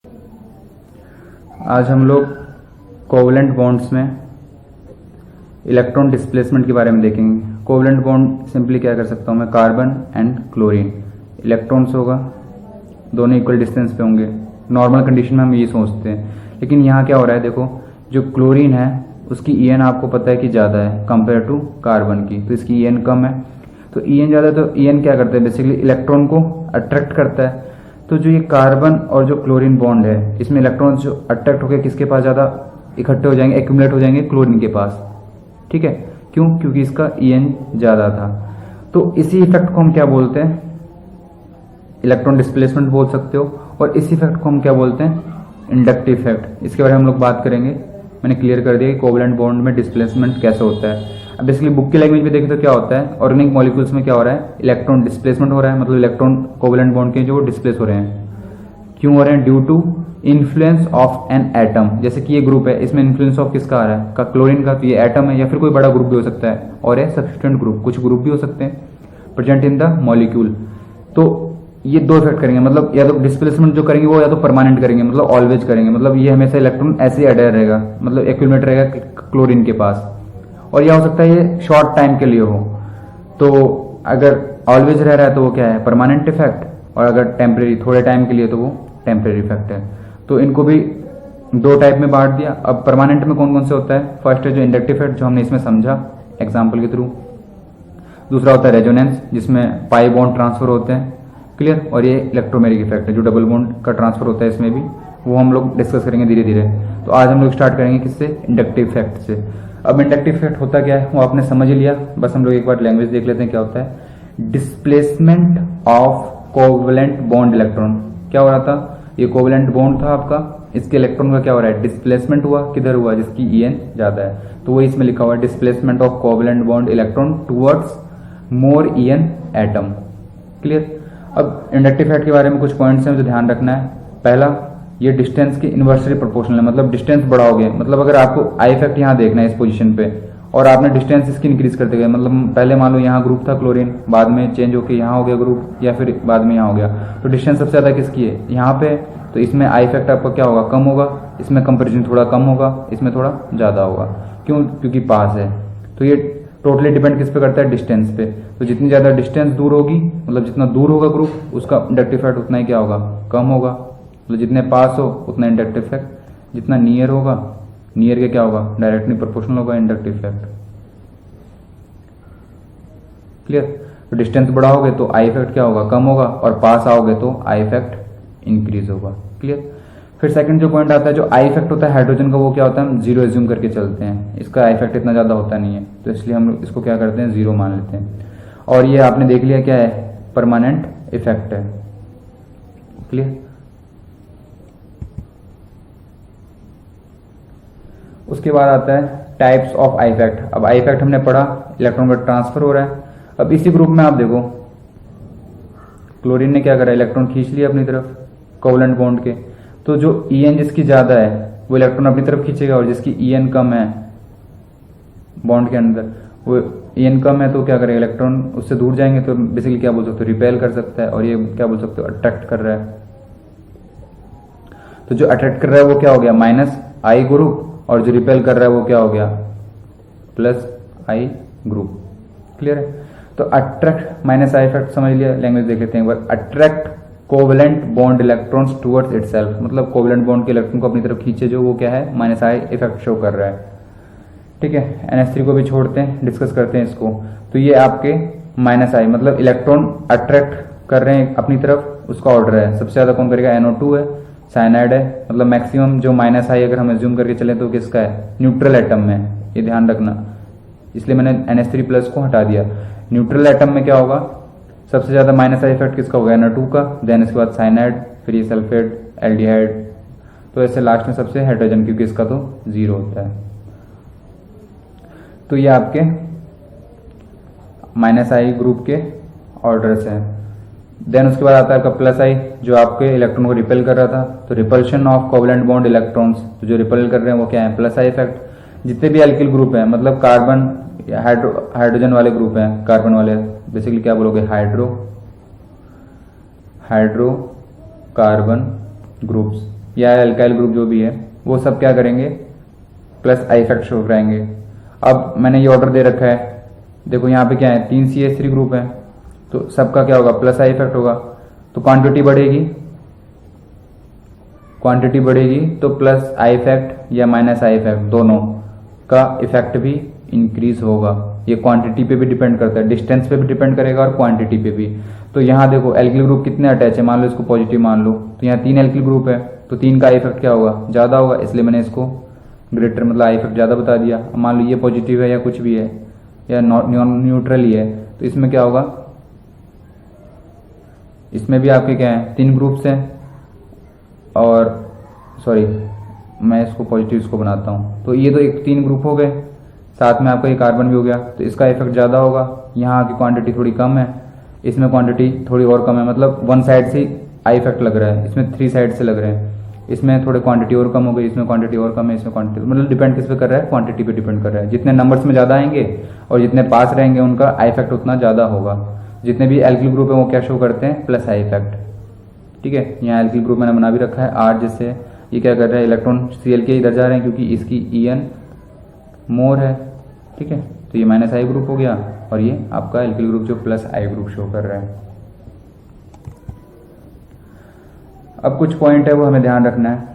आज हम लोग कोवलेंट बॉन्ड्स में इलेक्ट्रॉन डिस्प्लेसमेंट के बारे में देखेंगे। कोवलेंट बॉन्ड सिंपली क्या कर सकता हूँ मैं, कार्बन एंड क्लोरीन, इलेक्ट्रॉन्स होगा, दोनों इक्वल डिस्टेंस पे होंगे। नॉर्मल कंडीशन में हम ये सोचते हैं, लेकिन यहाँ क्या हो रहा है, देखो जो क्लोरीन है उसकी EN आपको पता है कि ज़्यादा है कंपेयर टू कार्बन की, तो इसकी EN कम है। तो EN ज़्यादा है तो EN क्या करता है, बेसिकली इलेक्ट्रॉन को अट्रैक्ट करता है। तो जो ये कार्बन और जो क्लोरीन बॉन्ड है, इसमें इलेक्ट्रॉन्स जो अट्रैक्ट होकर किसके पास ज़्यादा इकट्ठे हो जाएंगे, एक्यूमुलेट हो जाएंगे क्लोरीन के पास। ठीक है, क्यों? क्योंकि इसका EN ज़्यादा था। तो इसी इफेक्ट को हम क्या बोलते हैं, इलेक्ट्रॉन डिस्प्लेसमेंट बोल सकते हो। और इस इफेक्ट को हम क्या बोलते हैं, इंडक्टिव इफेक्ट। इसके बारे में हम लोग बात करेंगे। मैंने क्लियर कर दिया कि कोवलेंट बॉन्ड में डिस्प्लेसमेंट कैसे होता है। अब बेसिकली बुक की लैंग्वेज में देखें तो क्या होता है, ऑर्गेनिक मॉलिक्यूल्स में क्या हो रहा है, इलेक्ट्रॉन डिस्प्लेसमेंट हो रहा है, मतलब इलेक्ट्रॉन कोवलेंट बॉन्ड के जो डिस्प्लेस हो रहे हैं। क्यों हो रहे हैं? Due to influence of an atom. जैसे कि ये ग्रुप है, इसमें इन्फ्लुएंस ऑफ किसका आ रहा है, का क्लोरीन का। तो ये एटम है या फिर कोई बड़ा ग्रुप भी हो सकता है, और है सब्स्टिट्यूएंट ग्रुप, कुछ ग्रुप भी हो सकते हैं प्रेजेंट इन द मॉलिक्यूल। तो ये दो इफेक्ट करेंगे, मतलब या तो डिस्प्लेसमेंट जो करेंगे वो या तो परमानेंट करेंगे, मतलब ऑलवेज करेंगे, मतलब ये हमेशा इलेक्ट्रॉन ऐसे ही अडेयर रहेगा, मतलब एक्यूमुलेट रहेगा क्लोरीन के पास। और यह हो सकता है ये शॉर्ट टाइम के लिए हो। तो अगर ऑलवेज रह रहा है तो वो क्या है, परमानेंट इफेक्ट, और अगर टेम्परेरी थोड़े टाइम के लिए तो वो टेम्परेरी इफेक्ट है। तो इनको भी दो टाइप में बांट दिया। अब परमानेंट में कौन कौन से होता है, फर्स्ट है जो इंडक्टिव इफेक्ट, जो हमने इसमें समझा एग्जाम्पल के थ्रू। दूसरा होता है रेजोनेंस, जिसमें पाई बॉन्ड ट्रांसफर होते हैं, क्लियर। और ये इलेक्ट्रोमेरिक इफेक्ट है, जो डबल बॉन्ड का ट्रांसफर होता है इसमें भी, वो हम लोग डिस्कस करेंगे धीरे धीरे। तो आज हम लोग स्टार्ट करेंगे किससे, इंडक्टिव इफेक्ट से। अब इंडक्टिव इफेक्ट होता क्या है वो आपने समझ लिया, बस हम लोग एक बार लैंग्वेज देख लेते हैं क्या होता है। Displacement of covalent bond electron. क्या हो रहा था, ये कोवलेंट बॉन्ड था आपका, इसके इलेक्ट्रॉन का क्या हो रहा है, डिस्प्लेसमेंट हुआ। किधर हुआ, जिसकी EN ज्यादा है। तो वो इसमें लिखा हुआ है, displacement of covalent bond electron towards more EN atom, clear. अब इंडक्टिव इफेक्ट के बारे में कुछ पॉइंट्स हैं जो ध्यान रखना है। पहला, ये डिस्टेंस के इन्वर्सली प्रोपोर्शनल है, मतलब डिस्टेंस बढ़ाओगे, मतलब अगर आपको आई इफेक्ट यहाँ देखना है इस पोजीशन पे, और आपने डिस्टेंस इसकी इंक्रीज करते गए, मतलब पहले मान लो यहाँ ग्रुप था क्लोरीन, बाद में चेंज होकर यहाँ हो गया ग्रुप, या फिर बाद में यहाँ हो गया, तो डिस्टेंस सबसे ज्यादा किसकी है, यहाँ पे। तो इसमें आई इफेक्ट आपका क्या होगा, कम होगा। इसमें कंपेरिजन थोड़ा कम होगा, इसमें थोड़ा ज्यादा होगा। क्यों? क्योंकि पास है। तो ये टोटली डिपेंड किस पे करता है, डिस्टेंस पे। तो जितनी ज्यादा डिस्टेंस दूर होगी, मतलब जितना दूर होगा ग्रुप, उसका इंडक्टिव इफेक्ट उतना ही क्या होगा, कम होगा। मतलब जितने पास हो उतना इंडक्टिव इफेक्ट, जितना नियर होगा, नियर के क्या होगा, डायरेक्टली प्रोपोर्शनल होगा इंडक्टिव इफेक्ट, क्लियर। तो डिस्टेंस बढ़ाओगे तो आई इफेक्ट क्या होगा, कम होगा, और पास आओगे तो आई इफेक्ट इंक्रीज होगा, क्लियर। फिर सेकंड जो पॉइंट आता है, जो आई इफेक्ट होता है हाइड्रोजन का, वो क्या होता है, हम जीरो एज्यूम करके चलते हैं। इसका आई इफेक्ट इतना ज्यादा होता नहीं है, तो इसलिए हम इसको क्या करते हैं, जीरो मान लेते हैं। और ये आपने देख लिया क्या है, परमानेंट इफेक्ट है, क्लियर। उसके बाद आता है टाइप्स ऑफ आई इफेक्ट। अब आई इफेक्ट हमने पढ़ा, इलेक्ट्रॉन का ट्रांसफर हो रहा है। अब इसी ग्रुप में आप देखो, क्लोरीन ने क्या करा, इलेक्ट्रॉन खींच लिया अपनी तरफ कोवलेंट बॉन्ड के। तो जो EN जिसकी ज्यादा है वो इलेक्ट्रॉन अपनी तरफ खींचेगा, और जिसकी EN कम है बॉन्ड के अंदर, वो EN कम है तो क्या करेगा, इलेक्ट्रॉन उससे दूर जाएंगे। तो बेसिकली क्या बोल सकते हो, रिपेल कर सकता है। और ये क्या बोल सकते हो, अट्रैक्ट कर रहा है। तो जो अट्रैक्ट कर रहा है वो क्या हो गया, माइनस I ग्रुप, और जो रिपेल कर रहा है वो क्या हो गया, प्लस I ग्रुप, क्लियर है। तो अट्रैक्ट माइनस आई इफेक्ट समझ लिया, लैंग्वेज देख लेते हैं एक बार। Attract covalent bond electrons towards itself, मतलब कोवलेंट बॉन्ड के इलेक्ट्रॉन को अपनी तरफ खींचे, जो वो क्या है, माइनस आई इफेक्ट शो कर रहा है, ठीक है। NH3 को भी छोड़ते हैं, डिस्कस करते हैं इसको। तो ये आपके माइनस आई, मतलब इलेक्ट्रॉन अट्रैक्ट कर रहे हैं अपनी तरफ, उसका ऑर्डर है। सबसे ज्यादा कौन करेगा, NO2 है, साइनाइड है, मतलब मैक्सिमम जो माइनस आई अगर हम एज्यूम करके चले तो किसका है, न्यूट्रल एटम में, ये ध्यान रखना। इसलिए मैंने NH3 प्लस को हटा दिया। न्यूट्रल एटम में क्या होगा, सबसे ज्यादा माइनस आई इफेक्ट किसका होगा, NO2 का, देन इसके बाद साइनाइड, फिर ये सल्फेट, एल्डिहाइड। तो ऐसे लास्ट में सबसे हाइड्रोजन, क्योंकि इसका तो जीरो होता है। तो ये आपके माइनस आई ग्रुप के ऑर्डर्स हैं। देन उसके बाद आता है आपका प्लस आई, जो आपके इलेक्ट्रॉन को रिपेल कर रहा था। तो repulsion of covalent bond electrons, तो जो रिपेल कर रहे हैं वो क्या है, प्लस आई इफेक्ट। जितने भी एल्किल ग्रुप हैं, मतलब कार्बन हाइड्रोजन वाले ग्रुप हैं, कार्बन वाले, बेसिकली क्या बोलोगे, हाइड्रो कार्बन ग्रुप्स, या एल्काइल ग्रुप जो भी है वो सब क्या करेंगे, प्लस आई इफेक्ट शो कराएंगे। अब मैंने ये ऑर्डर दे रखा है, देखो यहाँ पे क्या है, 3 CH3 ग्रुप है, तो सबका क्या होगा, प्लस आई इफेक्ट होगा। तो क्वांटिटी बढ़ेगी तो प्लस आई इफेक्ट या माइनस आई इफेक्ट दोनों का इफेक्ट भी इंक्रीज होगा। ये क्वांटिटी पे भी डिपेंड करता है, डिस्टेंस पे भी डिपेंड करेगा और क्वांटिटी पे भी। तो यहाँ देखो एल्किल ग्रुप कितने अटैच है, मान लो इसको पॉजिटिव मान लो, तो यहाँ 3 एल्किल ग्रुप है, तो 3 का आई इफेक्ट क्या होगा, ज्यादा होगा, इसलिए मैंने इसको ग्रेटर मतलब आई इफेक्ट ज्यादा बता दिया। मान लो ये पॉजिटिव है या कुछ भी है या न्यूट्रल ही है, तो इसमें क्या होगा, इसमें भी आपके क्या है 3 ग्रुप्स हैं, और सॉरी मैं इसको पॉजिटिव इसको बनाता हूँ, तो ये तो एक 3 ग्रुप हो गए, साथ में आपका ये कार्बन भी हो गया, तो इसका इफेक्ट ज़्यादा होगा। यहाँ की क्वांटिटी थोड़ी कम है, इसमें क्वांटिटी थोड़ी और कम है, मतलब वन साइड से आई इफेक्ट लग रहा है, इसमें 3 साइड से लग रहे हैं। इसमें थोड़ी क्वांटिटी और कम हो गई, इसमें क्वांटिटी और कम है, इसमें क्वांटिटी मतलब डिपेंड किस पे कर रहा है, क्वांटिटी पे डिपेंड कर रहा है। जितने नंबर्स में ज़्यादा आएंगे और जितने पास रहेंगे उनका आई इफेक्ट उतना ज़्यादा होगा। जितने भी एल्किल ग्रुप है वो क्या शो करते हैं, प्लस आई इफेक्ट। ठीक है, यहाँ एल्किल ग्रुप मैंने बना भी रखा है आर, जिससे ये क्या कर रहा है, इलेक्ट्रॉन Cl के इधर जा रहे हैं क्योंकि इसकी En मोर है। ठीक है, तो ये माइनस आई ग्रुप हो गया और ये आपका एल्किल ग्रुप जो प्लस आई ग्रुप शो कर रहा है। अब कुछ पॉइंट है वो हमें ध्यान रखना है।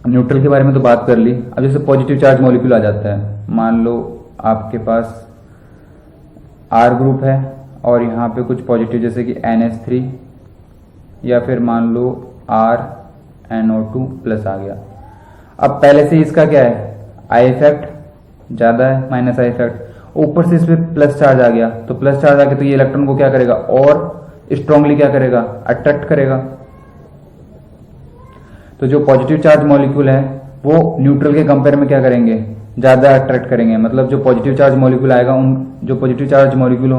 न्यूट्रल के बारे में तो बात कर ली। अब जैसे पॉजिटिव चार्ज मॉलिक्यूल आ जाता है, मान लो आपके पास आर ग्रुप है और यहाँ पे कुछ पॉजिटिव जैसे कि NH3 या फिर मान लो RNO2 प्लस आ गया। अब पहले से इसका क्या है, आई इफेक्ट ज्यादा है, माइनस आई इफेक्ट, ऊपर से इसमें प्लस चार्ज आ गया, तो प्लस चार्ज आ गया तो ये इलेक्ट्रॉन को क्या करेगा, और स्ट्रांगली क्या करेगा, अट्रैक्ट करेगा। तो जो पॉजिटिव चार्ज मॉलिक्यूल है वो न्यूट्रल के कंपेयर में क्या करेंगे, ज्यादा अट्रैक्ट करेंगे। मतलब जो पॉजिटिव चार्ज मॉलिक्यूल आएगा, उन जो पॉजिटिव चार्ज मॉलिक्यूल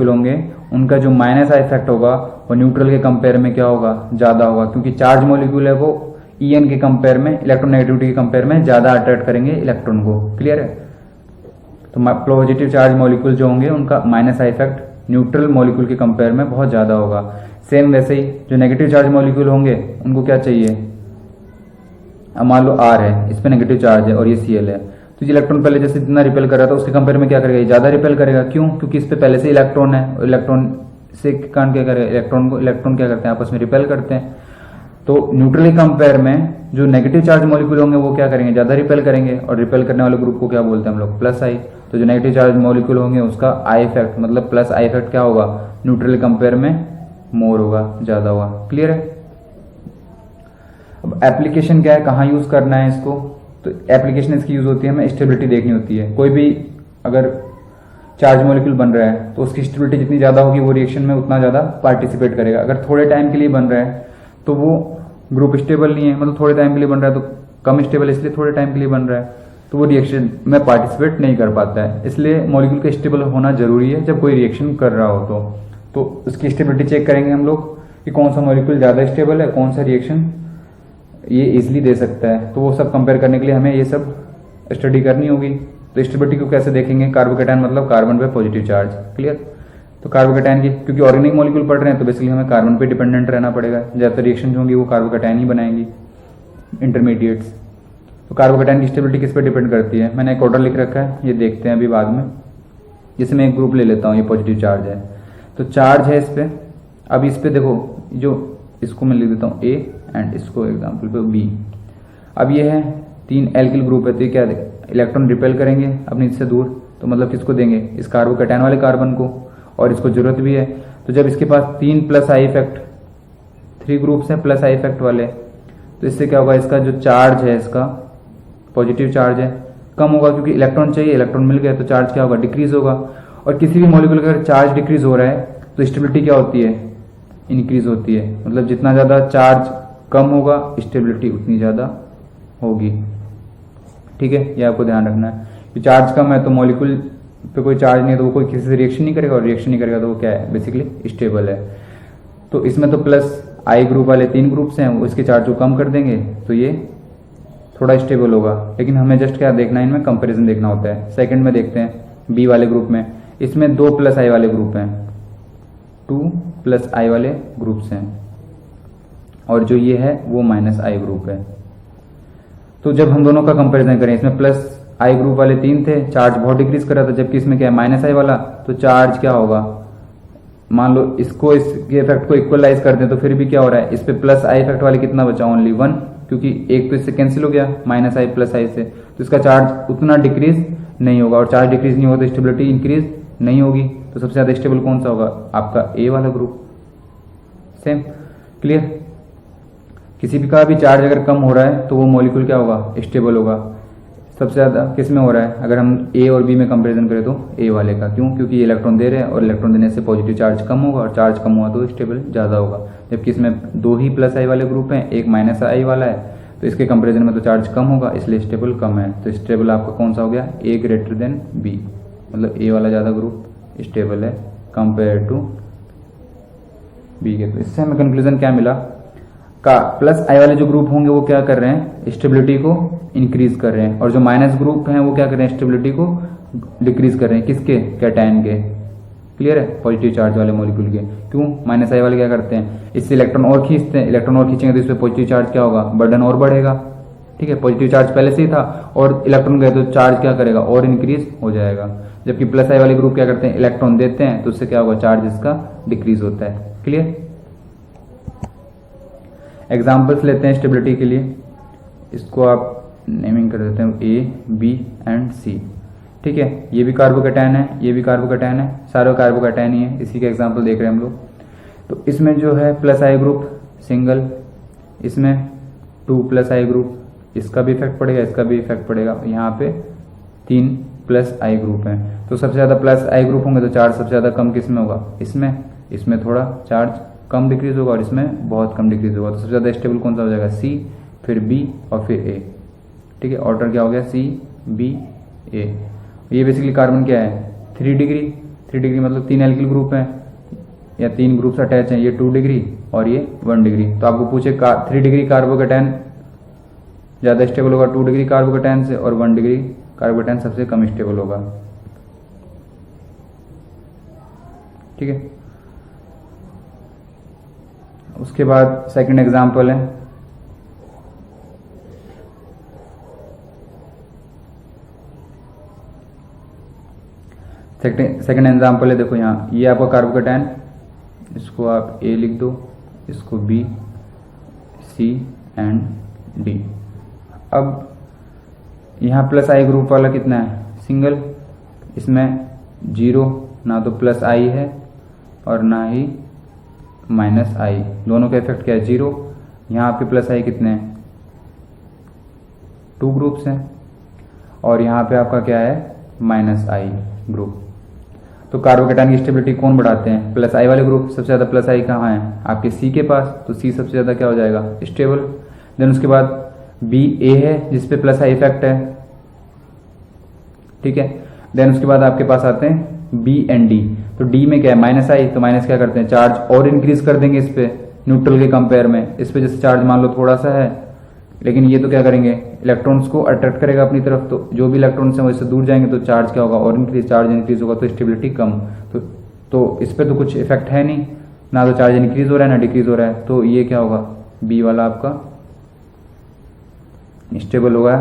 होंगे उनका जो माइनस आई इफेक्ट होगा वो न्यूट्रल के कंपेयर में क्या होगा, ज्यादा होगा, क्योंकि चार्ज मॉलिक्यूल है वो En के कंपेयर में, इलेक्ट्रोनेगेटिविटी के कंपेयर में ज्यादा अट्रैक्ट करेंगे इलेक्ट्रॉन को। क्लियर है, तो पॉजिटिव चार्ज मॉलिक्यूल जो होंगे उनका minus I effect neutral molecule के कंपेयर में बहुत ज्यादा होगा। सेम वैसे ही जो नेगेटिव चार्ज मॉलिक्यूल होंगे उनको क्या चाहिए, अब मान लो R है, इस पे नेगेटिव चार्ज है और ये Cl है, तो इलेक्ट्रॉन पहले जैसे जितना रिपेल कर रहा था उसके कंपेयर में क्या करेगा, ये ज्यादा रिपेल करेगा। क्यों, क्योंकि इस पे पहले से इलेक्ट्रॉन है, और इलेक्ट्रॉन से कारण क्या करेगा, इलेक्ट्रॉन क्या करते हैं, आपस में रिपेल करते हैं। तो न्यूट्रल के कंपेयर में जो नेगेटिव चार्ज मॉलिक्यूल होंगे वो क्या करेंगे, ज्यादा रिपेल करेंगे, और रिपेल करने वाले ग्रुप को क्या बोलते हैं हम लोग, प्लस आई। तो जो नेगेटिव चार्ज मॉलिक्यूल होंगे उसका आई इफेक्ट मतलब प्लस आई इफेक्ट क्या होगा, न्यूट्रल कंपेयर में मोर होगा, ज्यादा होगा। क्लियर है। अब एप्लीकेशन क्या है, कहाँ यूज करना है इसको, तो एप्लीकेशन इसकी यूज होती है, हमें स्टेबिलिटी देखनी होती है। कोई भी अगर चार्ज मॉलिक्यूल बन रहा है तो उसकी स्टेबिलिटी जितनी ज्यादा होगी वो रिएक्शन में उतना ज्यादा पार्टिसिपेट करेगा। अगर थोड़े टाइम के लिए बन रहा है तो वो ग्रुप स्टेबल नहीं है, मतलब थोड़े टाइम के लिए बन रहा है तो कम स्टेबल, इसलिए थोड़े टाइम के लिए बन रहा है तो वो रिएक्शन में पार्टिसिपेट नहीं कर पाता है। इसलिए मॉलिक्यूल का स्टेबल होना जरूरी है जब कोई रिएक्शन कर रहा हो तो उसकी स्टेबिलिटी चेक करेंगे हम लोग कि कौन सा मॉलिक्यूल ज्यादा स्टेबल है, कौन सा रिएक्शन ये इजिली दे सकता है। तो वो सब कंपेयर करने के लिए हमें ये सब स्टडी करनी होगी। तो स्टेबिलिटी को कैसे देखेंगे, कार्बोकैटायन मतलब कार्बन पे पॉजिटिव चार्ज। क्लियर। तो कार्बोकैटायन की क्योंकि ऑर्गेनिक मॉलिक्यूल पढ़ रहे हैं तो बेसिकली हमें कार्बन पे डिपेंडेंट रहना पड़ेगा। ज्यादातर रिएक्शन जो होंगी वो कार्बोकैटायन ही बनाएंगी, इंटरमीडिएट्स। तो कार्बोकैटायन की स्टेबिलिटी किस पे डिपेंड करती है, मैंने एक ऑर्डर लिख रखा है, ये देखते हैं अभी बाद में। जैसे मैं एक ग्रुप ले लेता हूँ, ये पॉजिटिव चार्ज है, तो चार्ज है इस पे। अब इस पे देखो, जो इसको मैं लिख देता हूँ A एंड इसको एग्जाम्पल पे B। अब ये है 3 एल्किल ग्रुप है, तो ये क्या इलेक्ट्रॉन रिपेल करेंगे अपनी से दूर, तो मतलब किसको देंगे, इस कार्बोकैटायन वाले कार्बन को, और इसको जरूरत भी है। तो जब इसके पास 3 प्लस आई इफेक्ट, 3 ग्रुप्स हैं प्लस आई इफेक्ट वाले, तो इससे क्या होगा, इसका जो चार्ज है, इसका पॉजिटिव चार्ज है कम होगा, क्योंकि इलेक्ट्रॉन चाहिए, इलेक्ट्रॉन मिल गया तो चार्ज क्या होगा, डिक्रीज होगा। और किसी भी मॉलिक्यूल का अगर चार्ज डिक्रीज हो रहा है तो स्टेबिलिटी क्या होती है, इंक्रीज होती है। मतलब जितना ज्यादा चार्ज कम होगा स्टेबिलिटी उतनी ज्यादा होगी। ठीक है, ये आपको ध्यान रखना है कि चार्ज कम है तो मॉलिक्यूल पे कोई चार्ज नहीं है तो वो कोई किसी से रिएक्शन नहीं करेगा, और रिएक्शन नहीं करेगा तो वो क्या है, बेसिकली स्टेबल है। तो इसमें तो प्लस आई ग्रुप वाले 3 ग्रुप्स हैं, वो इसके चार्ज को कम कर देंगे तो ये थोड़ा स्टेबल होगा। लेकिन हमें जस्ट क्या देखना है, इनमें कंपैरिजन देखना होता है। सेकंड में देखते हैं बी वाले ग्रुप में, इसमें 2 प्लस आई वाले ग्रुप हैं, 2 प्लस आई वाले ग्रुप्स हैं और जो ये है वो माइनस आई ग्रुप है। तो जब हम दोनों का कंपैरिजन करें, इसमें प्लस आई ग्रुप वाले 3 थे, चार्ज बहुत डिक्रीज कर रहा था, जबकि इसमें क्या है माइनस आई वाला, तो चार्ज क्या होगा, मान लो इसको इसके इफेक्ट को इक्वलाइज कर दें तो फिर भी क्या हो रहा है, इस पे प्लस आई इफेक्ट वाले कितना बचा, ओनली 1, क्योंकि एक तो इससे कैंसिल हो गया माइनस आई प्लस आई से, तो इसका चार्ज उतना डिक्रीज नहीं होगा, और चार्ज डिक्रीज नहीं होगा तो स्टेबिलिटी इंक्रीज नहीं होगी। तो सबसे ज्यादा स्टेबल कौन सा होगा, आपका ए वाला ग्रुप। Same, clear. किसी भी का भी चार्ज अगर कम हो रहा है तो वो मॉलिक्यूल क्या होगा, स्टेबल होगा। सबसे ज्यादा किस में हो रहा है, अगर हम ए और बी में कंपैरिजन करें तो ए वाले का, क्यों, क्योंकि ये इलेक्ट्रॉन दे रहे हैं और इलेक्ट्रॉन देने से पॉजिटिव चार्ज कम होगा और चार्ज कम हुआ तो स्टेबल ज्यादा होगा। जबकि इसमें 2 ही प्लस आई वाले ग्रुप हैं, एक माइनस आई वाला है, तो इसके कंपैरिजन में तो चार्ज कम होगा, इसलिए स्टेबल कम है। तो स्टेबल आपका कौन सा हो गया, ए ग्रेटर देन बी, मतलब ए वाला ज्यादा ग्रुप स्टेबल है कंपेयर टू बी के। तो इससे हमें कंक्लूजन क्या मिला, का प्लस आई वाले जो ग्रुप होंगे वो क्या कर रहे हैं, स्टेबिलिटी को इंक्रीज कर रहे हैं, और जो माइनस ग्रुप हैं वो क्या कर रहे हैं, स्टेबिलिटी को डिक्रीज कर रहे हैं, किसके, कैटायन के। क्लियर है, पॉजिटिव चार्ज वाले मॉलिक्यूल के। क्यों, माइनस आई वाले क्या करते हैं, इससे इलेक्ट्रॉन और खींचते हैं, इलेक्ट्रॉन और खींचेंगे तो इस पर पॉजिटिव चार्ज क्या होगा, बर्डन और बढ़ेगा। ठीक है, पॉजिटिव चार्ज पहले से ही था और इलेक्ट्रॉन गए तो चार्ज क्या करेगा, और इंक्रीज हो जाएगा। जबकि प्लस आई वाले ग्रुप क्या करते हैं, इलेक्ट्रॉन देते हैं तो उससे क्या होगा, चार्ज इसका डिक्रीज होता है। क्लियर। एग्जाम्पल्स लेते हैं स्टेबिलिटी के लिए, इसको आप नेमिंग कर देते हैं ए बी एंड सी। ठीक है, ये भी कार्बोकैटायन है, ये भी कार्बोकैटायन है, सारे कार्बोकैटायन ही है, इसी के एग्जाम्पल देख रहे हैं हम लोग। तो इसमें जो है प्लस आई ग्रुप सिंगल, इसमें 2 प्लस आई ग्रुप, इसका भी इफेक्ट पड़ेगा, इसका भी इफेक्ट पड़ेगा। यहाँ पे 3 प्लस आई ग्रुप है, तो सबसे ज्यादा प्लस आई ग्रुप होंगे तो चार्ज सबसे ज्यादा कम किसमें होगा, इसमें थोड़ा चार्ज कम डिक्रीज होगा और इसमें बहुत कम डिक्रीज होगा। तो सबसे ज्यादा स्टेबल कौन सा हो जाएगा, सी, फिर बी और फिर ए। ठीक है, ऑर्डर क्या हो गया, सी बी ए। ये बेसिकली कार्बन क्या है, 3 डिग्री मतलब 3 एल्किल ग्रुप है या 3 ग्रुप्स अटैच हैं, ये 2 डिग्री और ये 1 डिग्री। तो आपको पूछे 3 डिग्री कार्बोकैटायन ज्यादा स्टेबल होगा 2 डिग्री कार्बोकैटायन से, और 1 डिग्री कार्बोकैटायन सबसे कम स्टेबल होगा। ठीक है, उसके बाद सेकंड एग्जांपल है, सेकंड एग्जांपल है, देखो यहाँ ये आपका कार्बोकैटायन, इसको आप ए लिख दो, इसको बी, सी एंड डी। अब यहाँ प्लस आई ग्रुप वाला कितना है, सिंगल, इसमें 0, ना तो प्लस आई है और ना ही माइनस आई, दोनों का इफेक्ट क्या है, 0। यहाँ आपके प्लस आई कितने हैं, 2 ग्रुप्स हैं, और यहाँ पे आपका क्या है, माइनस आई ग्रुप। तो कार्बोकैटायन की स्टेबिलिटी कौन बढ़ाते हैं, प्लस आई वाले ग्रुप। सबसे ज्यादा प्लस आई कहाँ है, आपके सी के पास, तो सी सबसे ज्यादा क्या हो जाएगा, स्टेबल। देन उसके बाद बी ए है जिसपे प्लस आई इफेक्ट है। ठीक है, देन उसके बाद आपके पास आते हैं बी एंड डी। तो डी में क्या है, माइनस आई, तो माइनस क्या करते हैं, चार्ज और इंक्रीज कर देंगे इस पे, न्यूट्रल के कंपेयर में। इस पे जैसे चार्ज मान लो थोड़ा सा है, लेकिन ये तो क्या करेंगे, इलेक्ट्रॉन्स को अट्रैक्ट करेगा अपनी तरफ, तो जो भी इलेक्ट्रॉन्स हैं वैसे दूर जाएंगे तो चार्ज क्या होगा, और इंक्रीज, चार्ज इंक्रीज होगा तो स्टेबिलिटी कम। तो इस पे तो कुछ इफेक्ट है नहीं, ना तो चार्ज इंक्रीज हो रहा है ना डिक्रीज हो रहा है, तो ये क्या होगा, बी वाला आपका स्टेबल होगा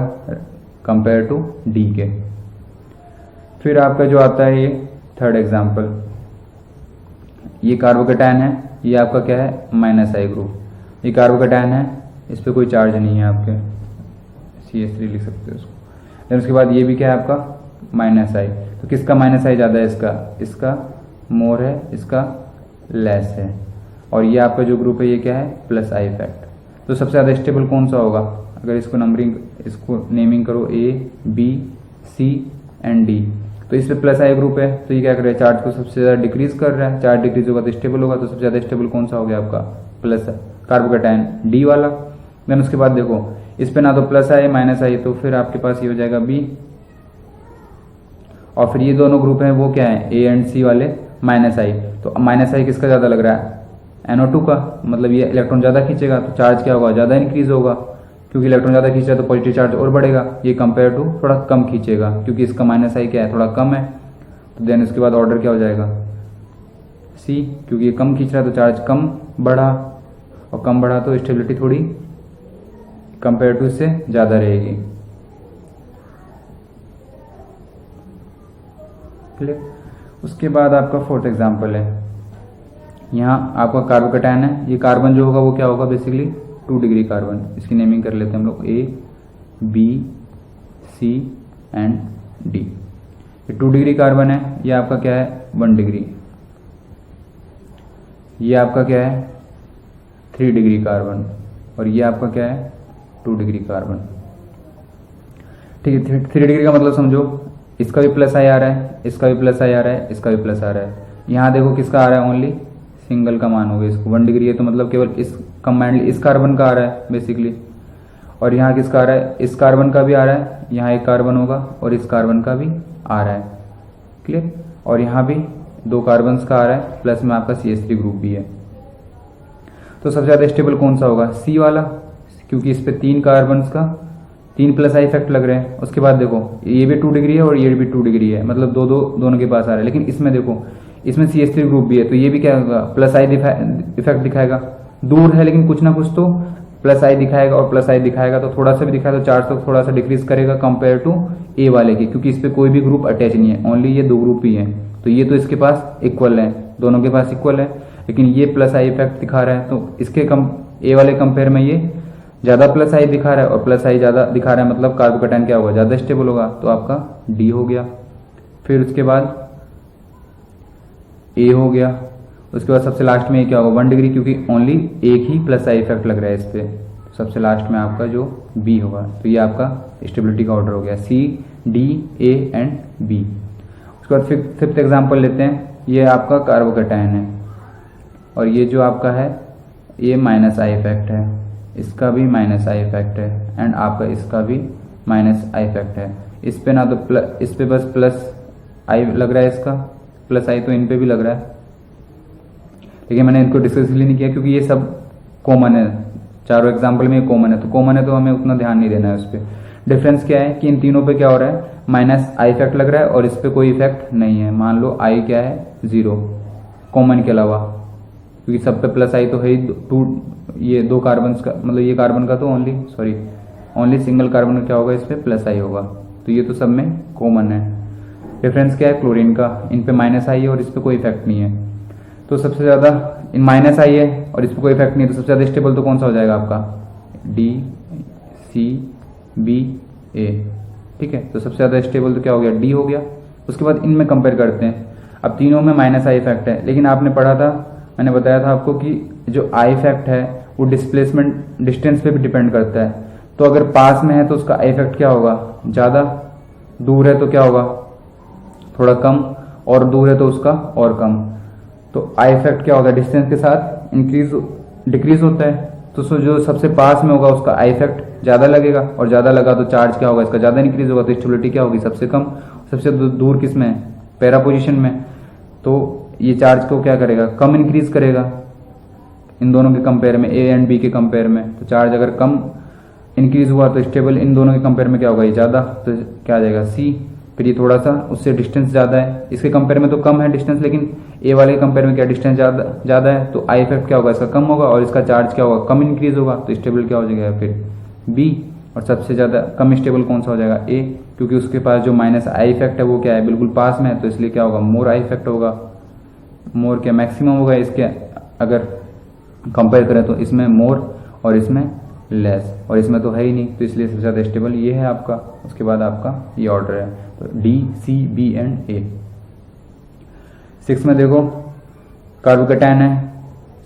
कंपेयर टू डी के। फिर आपका जो आता है ये थर्ड एग्जाम्पल, ये कार्बोकैटायन है, ये आपका क्या है, माइनस आई ग्रुप। ये कार्बोकैटायन है, इस पे कोई चार्ज नहीं है, आपके CH3 लिख सकते हो उसको। फिर उसके बाद ये भी क्या है आपका, माइनस आई। तो किसका माइनस आई ज्यादा है, इसका मोर है, इसका लेस है। और ये आपका जो ग्रुप है ये क्या है, प्लस आई इफेक्ट। तो सबसे ज्यादा स्टेबल कौन सा होगा, अगर इसको इसको नेमिंग करो A B C and D, तो इस पे प्लस आई ग्रुप है, तो ये क्या कर रहा है, चार्ज को सबसे ज्यादा डिक्रीज कर रहा है। चार्ज डिक्रीज होगा तो स्टेबल होगा, तो सबसे ज्यादा स्टेबल कौन सा हो गया आपका, प्लस कार्बोकैटायन डी वाला। देन उसके बाद देखो इस पे ना तो प्लस आई माइनस आई, तो फिर आपके पास ये हो जाएगा बी। और फिर ये दोनों ग्रुप हैं वो क्या है, ए एंड सी वाले, माइनस आई। तो माइनस आई किसका ज्यादा लग रहा है, NO2 का, मतलब ये इलेक्ट्रॉन ज्यादा खींचेगा तो चार्ज क्या होगा, ज्यादा इंक्रीज होगा, क्योंकि इलेक्ट्रॉन ज्यादा खींच रहा है तो पॉजिटिव चार्ज और बढ़ेगा। ये कंपेयर टू थोड़ा कम खींचेगा, क्योंकि इसका माइनस आई क्या है, थोड़ा कम है। तो देन उसके बाद ऑर्डर क्या हो जाएगा, सी, क्योंकि ये कम खींच रहा है तो चार्ज कम बढ़ा, और कम बढ़ा तो स्टेबिलिटी थोड़ी कंपेयर टू इससे ज़्यादा रहेगी। क्लियर। उसके बाद आपका फोर्थ एग्जांपल है, यहाँ आपका कार्बोकैटायन है। ये कार्बन जो होगा वो क्या होगा, बेसिकली 2 डिग्री कार्बन। इसकी नेमिंग कर लेते हैं हम लोग A, B, C and D। ये 2 डिग्री कार्बन है, ये आपका क्या है 1 डिग्री, ये आपका क्या है 3 डिग्री कार्बन, और ये आपका क्या है 2 डिग्री कार्बन। ठीक है, 3 डिग्री का मतलब समझो, इसका भी प्लस आई आ रहा है, इसका भी प्लस आई आ रहा है, इसका भी प्लस आ रहा है। यहाँ देखो किसका आ रहा है, ओनली सिंगल का मान होगा। इसको 1 डिग्री है तो मतलब केवल इस कंबाइंडली इस कार्बन का आ रहा है बेसिकली, और यहाँ किसका आ रहा है, इस कार्बन का भी आ रहा है, यहाँ एक कार्बन होगा और इस कार्बन का भी आ रहा है। क्लियर। और यहाँ भी 2 कार्बन का आ रहा है, प्लस में आपका CH3 ग्रुप भी है। तो सबसे ज़्यादा स्टेबल कौन सा होगा, सी वाला, क्योंकि इस पे 3 कार्बन का 3 प्लस आई इफेक्ट लग रहे हैं। उसके बाद देखो ये भी 2 डिग्री है और ये भी 2 डिग्री है, मतलब दोनों के पास आ रहा है। लेकिन इसमें देखो, इसमें CH3 ग्रुप भी है, तो ये भी क्या होगा, प्लस आई इफेक्ट दिखाएगा। दूर है लेकिन कुछ ना कुछ तो प्लस आई दिखाएगा, और प्लस आई दिखाएगा तो थोड़ा सा भी दिखाएगा तो चार्ज तो थोड़ा सा डिक्रीज करेगा कंपेयर टू ए वाले की, क्योंकि इस पे कोई भी ग्रुप अटैच नहीं है, ओनली ये 2 ग्रुप ही है। तो ये तो इसके पास इक्वल है, दोनों के पास इक्वल है, लेकिन ये प्लस आई इफेक्ट दिखा रहा है, तो इसके ए वाले कंपेयर में ये ज्यादा प्लस आई दिखा रहा है, और प्लस आई ज्यादा दिखा रहा है, मतलब कार्बोकैटायन क्या होगा, ज्यादा स्टेबल होगा, तो आपका डी हो गया। फिर उसके बाद ए हो गया। उसके बाद सबसे लास्ट में क्या होगा, 1 डिग्री, क्योंकि ओनली एक ही प्लस आई इफेक्ट लग रहा है इस पे। सबसे लास्ट में आपका जो बी होगा, तो ये आपका स्टेबिलिटी का ऑर्डर हो गया, सी, डी, ए एंड बी। उसके बाद फिफ्थ एग्जाम्पल लेते हैं। ये आपका कार्बोकैटायन है, और ये जो आपका है ये माइनस आई इफेक्ट है, इसका भी माइनस आई इफेक्ट है, एंड आपका इसका भी माइनस आई इफेक्ट है। इस पे ना तो इस पे बस प्लस आई लग रहा है, इसका प्लस आई तो इन पे भी लग रहा है, लेकिन मैंने इनको डिस्कस इसलिए नहीं किया क्योंकि ये सब कॉमन है, चारों एग्जाम्पल में कॉमन है, तो कॉमन है तो हमें उतना ध्यान नहीं देना है उस पर। डिफरेंस क्या है कि इन तीनों पे क्या हो रहा है, माइनस आई इफेक्ट लग रहा है, और इस पे कोई इफेक्ट नहीं है। मान लो आई क्या है 0 कॉमन के अलावा, क्योंकि सब पे प्लस आई तो है ही, ये 2 कार्बन का, मतलब ये कार्बन का तो ओनली सिंगल कार्बन का क्या होगा, इस पे प्लस आई होगा, तो ये तो सब में कॉमन है। डिफरेंस क्या है क्लोरीन का, इन पे माइनस आई है और इस पे कोई इफेक्ट नहीं है, तो सबसे ज्यादा इन माइनस आई है और इस पे कोई इफेक्ट नहीं है, तो सबसे ज्यादा स्टेबल तो कौन सा हो जाएगा आपका, डी, सी, बी, ए। ठीक है, तो सबसे ज्यादा स्टेबल तो क्या हो गया, डी हो गया। उसके बाद इनमें कंपेयर करते हैं। अब तीनों में माइनस आई इफेक्ट है, लेकिन आपने पढ़ा था, मैंने बताया था आपको कि जो आई इफेक्ट है वो डिस्प्लेसमेंट डिस्टेंस पे भी डिपेंड करता है। तो अगर पास में है तो उसका आई इफेक्ट क्या होगा, ज्यादा, दूर है तो क्या होगा, थोड़ा कम, और दूर है तो उसका और कम। तो आई इफेक्ट क्या होगा, डिस्टेंस के साथ डिक्रीज होता है, तो जो सबसे पास में होगा उसका आई इफेक्ट ज्यादा लगेगा, और ज्यादा लगा तो चार्ज क्या होगा, इसका ज्यादा इंक्रीज होगा, तो स्टेबिलिटी क्या होगी, सबसे कम। सबसे दूर किस में है, पैरा पोजिशन में, तो ये चार्ज को क्या करेगा, कम इंक्रीज करेगा इन दोनों के कंपेयर में, ए एंड बी के कंपेयर में। तो चार्ज अगर कम इंक्रीज हुआ तो स्टेबल इन दोनों के कंपेयर में क्या होगा, ये ज्यादा, तो क्या आ जाएगा सी। फिर ये थोड़ा सा उससे डिस्टेंस ज्यादा है, इसके कंपेयर में तो कम है डिस्टेंस, लेकिन ए वाले के कंपेयर में क्या डिस्टेंस ज्यादा है, तो आई इफेक्ट क्या होगा, इसका कम होगा, और इसका चार्ज क्या होगा, कम इंक्रीज होगा, तो स्टेबल क्या हो जाएगा फिर बी। और सबसे ज्यादा कम स्टेबल कौन सा हो जाएगा, ए, क्योंकि उसके पास जो माइनस आई इफेक्ट है वो क्या है, बिल्कुल पास में है, तो इसलिए क्या होगा, मोर आई इफेक्ट होगा, मोर क्या मैक्सिमम होगा इसके, अगर कंपेयर करें तो इसमें मोर और इसमें लेस, और इसमें तो है ही नहीं, तो इसलिए सबसे ज्यादा स्टेबल ये है आपका। उसके बाद आपका ये ऑर्डर है, तो डी, सी, बी एंड ए। 6 में देखो कार्बोकैटायन है,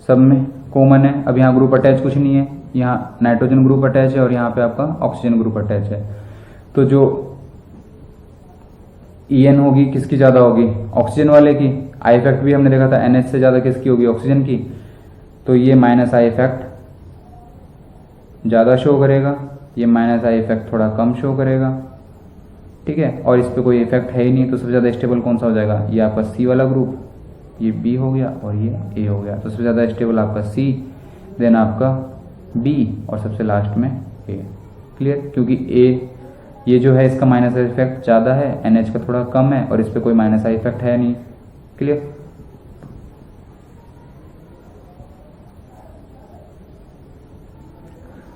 सब में कॉमन है। अब यहाँ ग्रुप अटैच कुछ नहीं है, यहाँ नाइट्रोजन ग्रुप अटैच है और यहाँ पे आपका ऑक्सीजन ग्रुप अटैच है। तो जो EN होगी किसकी ज्यादा होगी, ऑक्सीजन वाले की। आई इफेक्ट भी हमने देखा था NH से ज्यादा किसकी होगी, ऑक्सीजन की। तो ये माइनस आई इफेक्ट ज्यादा शो करेगा, ये माइनस आई इफेक्ट थोड़ा कम शो करेगा। ठीक है, और इस पे कोई इफेक्ट है ही नहीं, तो सबसे ज्यादा स्टेबल कौन सा हो जाएगा, ये आपका सी वाला ग्रुप, ये बी हो गया और ये ए हो गया। तो सबसे ज्यादा स्टेबल आपका सी, देन आपका बी, और सबसे लास्ट में ए। क्लियर, क्योंकि ए ये जो है इसका माइनस आई इफेक्ट ज्यादा है, NH का थोड़ा कम है, और इस पे कोई माइनस आई इफेक्ट है नहीं। क्लियर।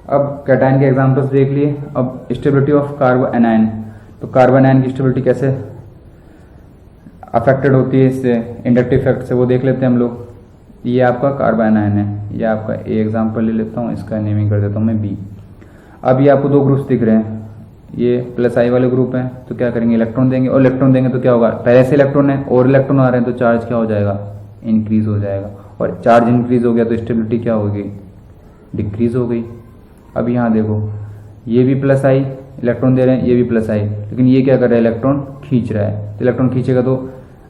अब कैटायन के एग्जांपल्स देख लिए। अब स्टेबिलिटी ऑफ कार्बो एनायन, तो कार्बो एनायन की स्टेबिलिटी कैसे अफेक्टेड होती है इससे, इंडक्टिव इफेक्ट से, वो देख लेते हैं हम लोग। ये आपका कार्बो एनायन है, ये आपका ए एग्जांपल ले लेता हूँ, इसका नेमिंग कर देता हूँ मैं बी। अब ये आपको दो ग्रुप्स दिख रहे हैं, ये प्लस आई वाले ग्रुप हैं, तो क्या करेंगे, इलेक्ट्रॉन देंगे, और इलेक्ट्रॉन देंगे तो क्या होगा, पहले से इलेक्ट्रॉन है और इलेक्ट्रॉन आ रहे हैं तो चार्ज क्या हो जाएगा, इंक्रीज हो जाएगा, और चार्ज इंक्रीज हो गया तो स्टेबिलिटी क्या होगी, डिक्रीज हो गई। अब यहाँ देखो, ये भी प्लस आई इलेक्ट्रॉन दे रहे हैं, ये भी प्लस आई, लेकिन ये क्या कर रहा है, इलेक्ट्रॉन खींच रहा है। तो इलेक्ट्रॉन खींचेगा तो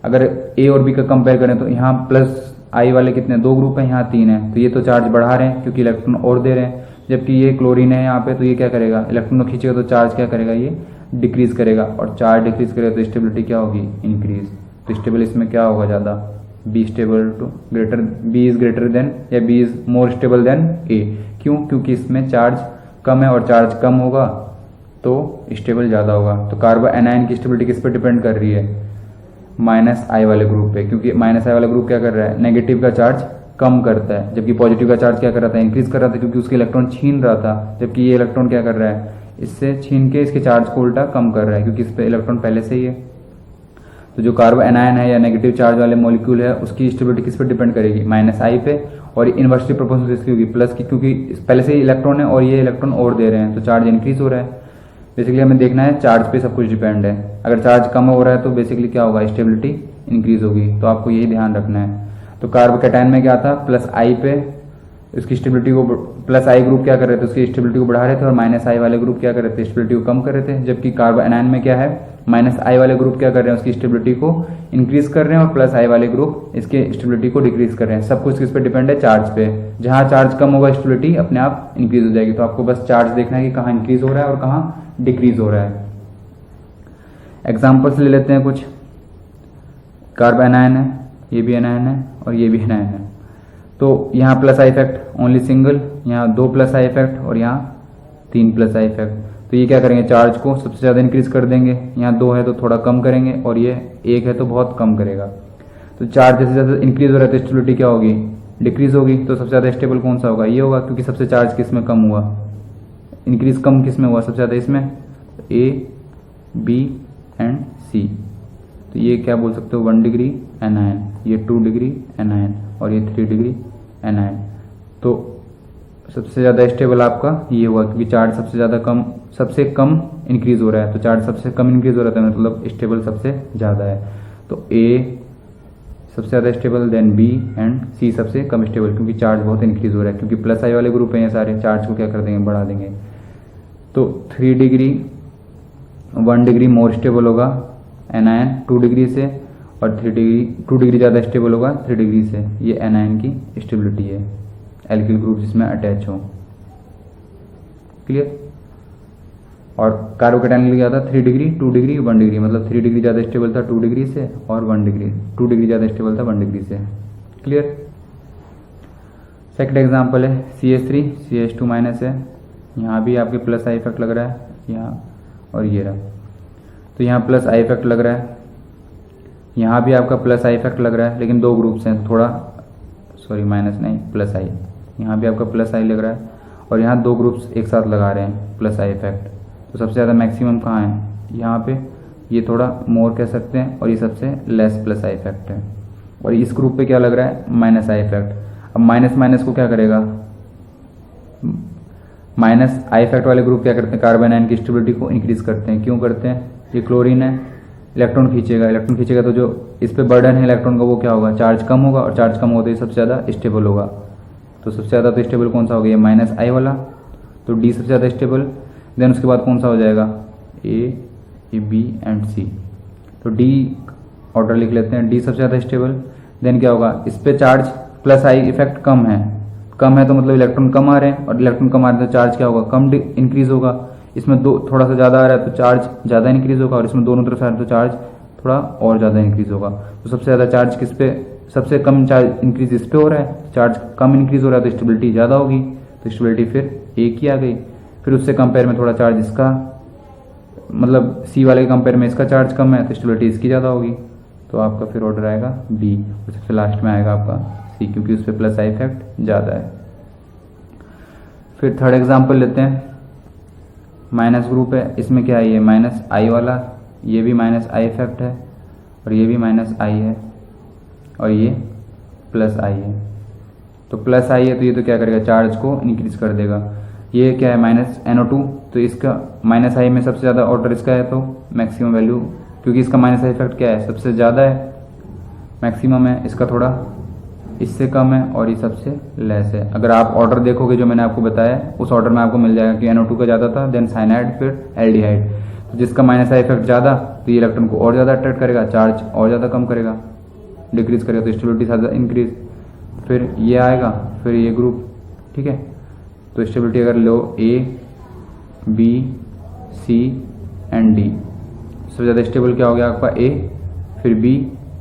अगर ए और बी का कंपेयर करें तो यहाँ प्लस आई वाले कितने, दो ग्रुप हैं, यहाँ तीन है, तो ये तो चार्ज बढ़ा रहे हैं क्योंकि इलेक्ट्रॉन और दे रहे हैं, जबकि ये क्लोरीन है यहाँ पे, तो ये क्या करेगा, इलेक्ट्रॉन को खींचेगा तो चार्ज क्या करेगा, ये डिक्रीज करेगा, और चार्ज डिक्रीज करेगा तो स्टेबिलिटी क्या होगी, इंक्रीज। तो स्टेबल इसमें क्या होगा ज़्यादा, B stable to greater, B is greater than या B is more stable than A. क्यों, क्योंकि इसमें चार्ज कम है और चार्ज कम होगा तो स्टेबल ज़्यादा होगा। तो कार्बो एनायन की स्टेबिलिटी किस पे डिपेंड कर रही है, माइनस आई वाले ग्रुप पे, क्योंकि माइनस आई वाला ग्रुप क्या कर रहा है, नेगेटिव का चार्ज कम करता है, जबकि पॉजिटिव का चार्ज क्या कर रहा था, इंक्रीज कर रहा था, क्योंकि उसके इलेक्ट्रॉन छीन रहा था, जबकि ये इलेक्ट्रॉन क्या कर रहा है, इससे छीन के इसके चार्ज को उल्टा कम कर रहा है, क्योंकि इस पे इलेक्ट्रॉन पहले से ही है। तो जो कार्बो एनायन है या नेगेटिव चार्ज वाले मॉलिक्यूल है, उसकी स्टेबिलिटी किस पे डिपेंड करेगी, माइनस आई पे, और इनवर्सली प्रोपोर्शनल इसकी होगी प्लस की, क्योंकि पहले से ही इलेक्ट्रॉन है और ये इलेक्ट्रॉन और दे रहे हैं तो चार्ज इंक्रीज हो रहा है। बेसिकली हमें देखना है चार्ज पे सब कुछ डिपेंड है, अगर चार्ज कम हो रहा है तो बेसिकली क्या होगा, स्टेबिलिटी इंक्रीज होगी। तो आपको यही ध्यान रखना है। तो कार्बोकैटायन में क्या था, प्लस आई पे इसकी स्टेबिलिटी को, प्लस आई ग्रुप क्या कर रहे थे, उसकी स्टेबिलिटी को बढ़ा रहे थे, और माइनस आई वाले ग्रुप क्या कर रहे थे, स्टेबिलिटी को कम कर रहे थे। जबकि कार्बो एनायन में क्या है, माइनस आई वाले ग्रुप क्या कर रहे हैं, उसकी स्टेबिलिटी को इंक्रीज कर रहे हैं, और प्लस आई वाले ग्रुप इसके स्टेबिलिटी को डिक्रीज कर रहे हैं। सब कुछ किस पे डिपेंड है, चार्ज पे। जहां चार्ज कम होगा स्टेबिलिटी अपने आप इंक्रीज हो जाएगी। तो आपको बस चार्ज देखना है कि कहाँ इंक्रीज हो रहा है और कहाँ डिक्रीज हो रहा है। एग्जाम्पल्स ले लेते हैं कुछ। कार्बो एनायन है, ये भी एनायन है और ये भी एनायन है। तो यहाँ plus I effect only single, यहाँ दो प्लस आई इफेक्ट और यहाँ तीन प्लस आई इफेक्ट। तो ये क्या करेंगे, चार्ज को सबसे ज़्यादा इंक्रीज कर देंगे। यहाँ दो है तो थोड़ा कम करेंगे, और ये एक है तो बहुत कम करेगा। तो चार्ज जैसे ज़्यादा इंक्रीज हो रहा है तो स्टेबिलिटी क्या होगी, डिक्रीज होगी। तो सबसे ज़्यादा स्टेबल कौन सा होगा, ये होगा, क्योंकि सबसे चार्ज किस में कम हुआ, इंक्रीज कम किस में हुआ, सबसे ज़्यादा इसमें, ए बी एंड सी। तो ये क्या बोल सकते हो, 1 डिग्री एनायन, ये 2 डिग्री एनायन और ये 3 डिग्री एनायन। तो सबसे ज़्यादा स्टेबल आपका ये हुआ, क्योंकि चार्ज सबसे कम इंक्रीज हो रहा है। तो चार्ज सबसे कम इंक्रीज हो रहा है मतलब स्टेबल सबसे ज़्यादा है। तो ए सबसे ज़्यादा स्टेबल, देन बी एंड सी सबसे कम स्टेबल, क्योंकि चार्ज बहुत इंक्रीज हो रहा है। क्योंकि प्लस आई वाले ग्रुप हैं ये सारे, चार्ज को क्या कर देंगे, बढ़ा देंगे। तो 3 डिग्री 1 डिग्री मोर स्टेबल होगा एनायन 2 डिग्री से, और 2 डिग्री ज़्यादा स्टेबल होगा 3 डिग्री से। ये एनायन की स्टेबिलिटी है, एल्किल ग्रुप जिसमें अटैच हो। क्लियर। और कार्बोकैटायन के लिए क्या था, 3 डिग्री 2 डिग्री 1 डिग्री, मतलब 3 डिग्री ज़्यादा स्टेबल था 2 डिग्री से, और 1 डिग्री 2 डिग्री ज़्यादा स्टेबल था 1 डिग्री से। क्लियर। सेकंड एग्जांपल है CH3 CH2 माइनस है। यहाँ भी आपके प्लस आई इफेक्ट लग रहा है यहाँ, और ये रहा। तो यहाँ प्लस आई इफेक्ट लग रहा है, यहाँ भी आपका प्लस आई इफेक्ट लग रहा है, लेकिन दो ग्रुप्स हैं, थोड़ा सॉरी माइनस नहीं प्लस आई। यहाँ भी आपका प्लस आई लग रहा है, और यहाँ दो ग्रुप्स एक साथ लगा रहे हैं प्लस आई इफेक्ट। तो सबसे ज़्यादा मैक्सिमम कहाँ है, यहाँ पे, ये थोड़ा मोर कह सकते हैं, और ये सबसे लेस प्लस आई इफेक्ट है। और इस ग्रुप पे क्या लग रहा है, माइनस आई इफेक्ट। अब माइनस माइनस को क्या करेगा, माइनस आई इफेक्ट वाले ग्रुप क्या करते हैं, कार्बन आयन की स्टेबिलिटी को इंक्रीज करते हैं। क्यों करते हैं, ये क्लोरीन है, इलेक्ट्रॉन खींचेगा तो जो इस पे बर्डन है इलेक्ट्रॉन का वो क्या होगा, चार्ज कम होगा, और चार्ज कम होते ही सबसे ज़्यादा स्टेबल होगा। तो सबसे ज़्यादा तो स्टेबल कौन सा हो गया, माइनस आई वाला। तो डी सबसे ज़्यादा स्टेबल, देन उसके बाद कौन सा हो जाएगा, ए बी एंड सी। तो डी ऑर्डर लिख लेते हैं, डी सबसे ज़्यादा स्टेबल। देन क्या होगा, इस पे चार्ज प्लस आई इफेक्ट कम है तो मतलब इलेक्ट्रॉन कम आ रहे हैं, और इलेक्ट्रॉन कम आ रहे हैं तो चार्ज क्या होगा, कम इंक्रीज होगा। इसमें दो थोड़ा सा ज़्यादा आ रहा है तो चार्ज ज़्यादा इंक्रीज होगा, और इसमें दोनों तरफ आ रहा है तो चार्ज थोड़ा और ज़्यादा इंक्रीज होगा। तो सबसे ज़्यादा चार्ज किस पे, सबसे कम चार्ज इंक्रीज इस पे हो रहा है, चार्ज कम इंक्रीज हो रहा है तो स्टेबिलिटी ज़्यादा होगी। तो स्टेबिलिटी फिर एक ही आ गई। फिर उससे कंपेयर में थोड़ा चार्ज इसका, मतलब सी वाले के कंपेयर में इसका चार्ज कम है तो स्टेबिलिटी इसकी ज़्यादा होगी। तो आपका फिर ऑर्डर आएगा बी, और सबसे लास्ट में आएगा आपका सी, क्योंकि उस पर प्लस आई इफेक्ट ज़्यादा है। फिर थर्ड एग्जांपल लेते हैं, माइनस ग्रुप है, इसमें क्या है, ये माइनस आई वाला, ये भी माइनस आई इफेक्ट है, और ये भी माइनस आई है, और ये प्लस आई है। तो प्लस आई है तो ये तो क्या करेगा, चार्ज को इंक्रीज कर देगा। ये क्या है, माइनस NO2, तो इसका माइनस आई में सबसे ज़्यादा ऑर्डर इसका है, तो मैक्सिमम वैल्यू, क्योंकि इसका माइनस आई इफेक्ट क्या है, सबसे ज़्यादा है, मैक्सिमम है, इसका थोड़ा इससे कम है, और ये सबसे लेस है। अगर आप ऑर्डर देखोगे जो मैंने आपको बताया, उस ऑर्डर में आपको मिल जाएगा कि NO2 का ज़्यादा था, देन साइनाइड, फिर एल्डिहाइड। तो जिसका माइनस आई इफेक्ट ज़्यादा, तो ये इलेक्ट्रॉन को और ज़्यादा अट्रैक्ट करेगा, चार्ज और ज़्यादा कम करेगा, डिक्रीज करेगा, तो स्टेबिलिटी ज़्यादा इंक्रीज। फिर ये आएगा, फिर ये ग्रुप, ठीक है। तो स्टेबिलिटी अगर लो A, B, C and D, सबसे ज़्यादा स्टेबल क्या हो गया आपका A, फिर B,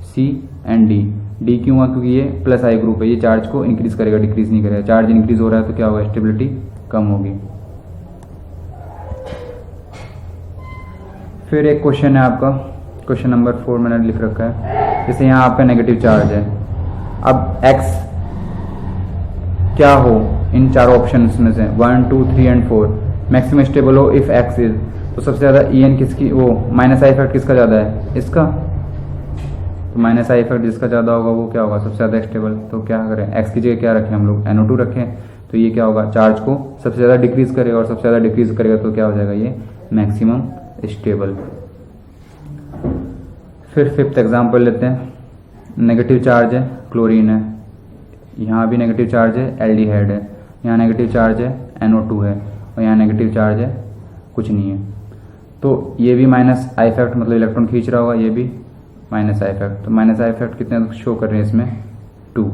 C and D। D क्यों हुआ, क्योंकि ये प्लस आई ग्रुप है, ये चार्ज को इंक्रीज करेगा, डिक्रीज नहीं करेगा। चार्ज इंक्रीज हो रहा है तो क्या होगा, स्टेबिलिटी कम होगी। फिर एक क्वेश्चन है आपका, क्वेश्चन नंबर 4 मैंने लिख रखा है, जैसे यहाँ आपका नेगेटिव चार्ज है। अब X क्या हो इन चारों ऑप्शंस में से, 1, 2, 3 एंड 4, मैक्सिमम स्टेबल हो इफ X इज, तो सबसे ज़्यादा EN किसकी, वो माइनस आई इफेक्ट किसका ज़्यादा है, इसका। तो माइनस आई इफेक्ट जिसका ज़्यादा होगा वो क्या होगा, सबसे ज़्यादा स्टेबल। तो क्या करें, X की जगह क्या रखें हम लोग, NO2 रखें, तो ये क्या होगा, चार्ज को सबसे ज़्यादा डिक्रीज करेगा, और सबसे ज़्यादा डिक्रीज करेगा तो क्या हो जाएगा, ये मैक्सिमम स्टेबल। फिर फिफ्थ एग्जाम्पल लेते हैं, नेगेटिव चार्ज है, क्लोरीन है, यहाँ भी नेगेटिव चार्ज है, एल्डिहाइड है, यहाँ नेगेटिव चार्ज है, NO2 है, और यहाँ नेगेटिव चार्ज है, कुछ नहीं है। तो ये भी माइनस आई इफेक्ट, मतलब इलेक्ट्रॉन खींच रहा होगा, ये भी माइनस आई इफेक्ट। तो माइनस आई इफेक्ट कितने शो कर रहे हैं इसमें, 2।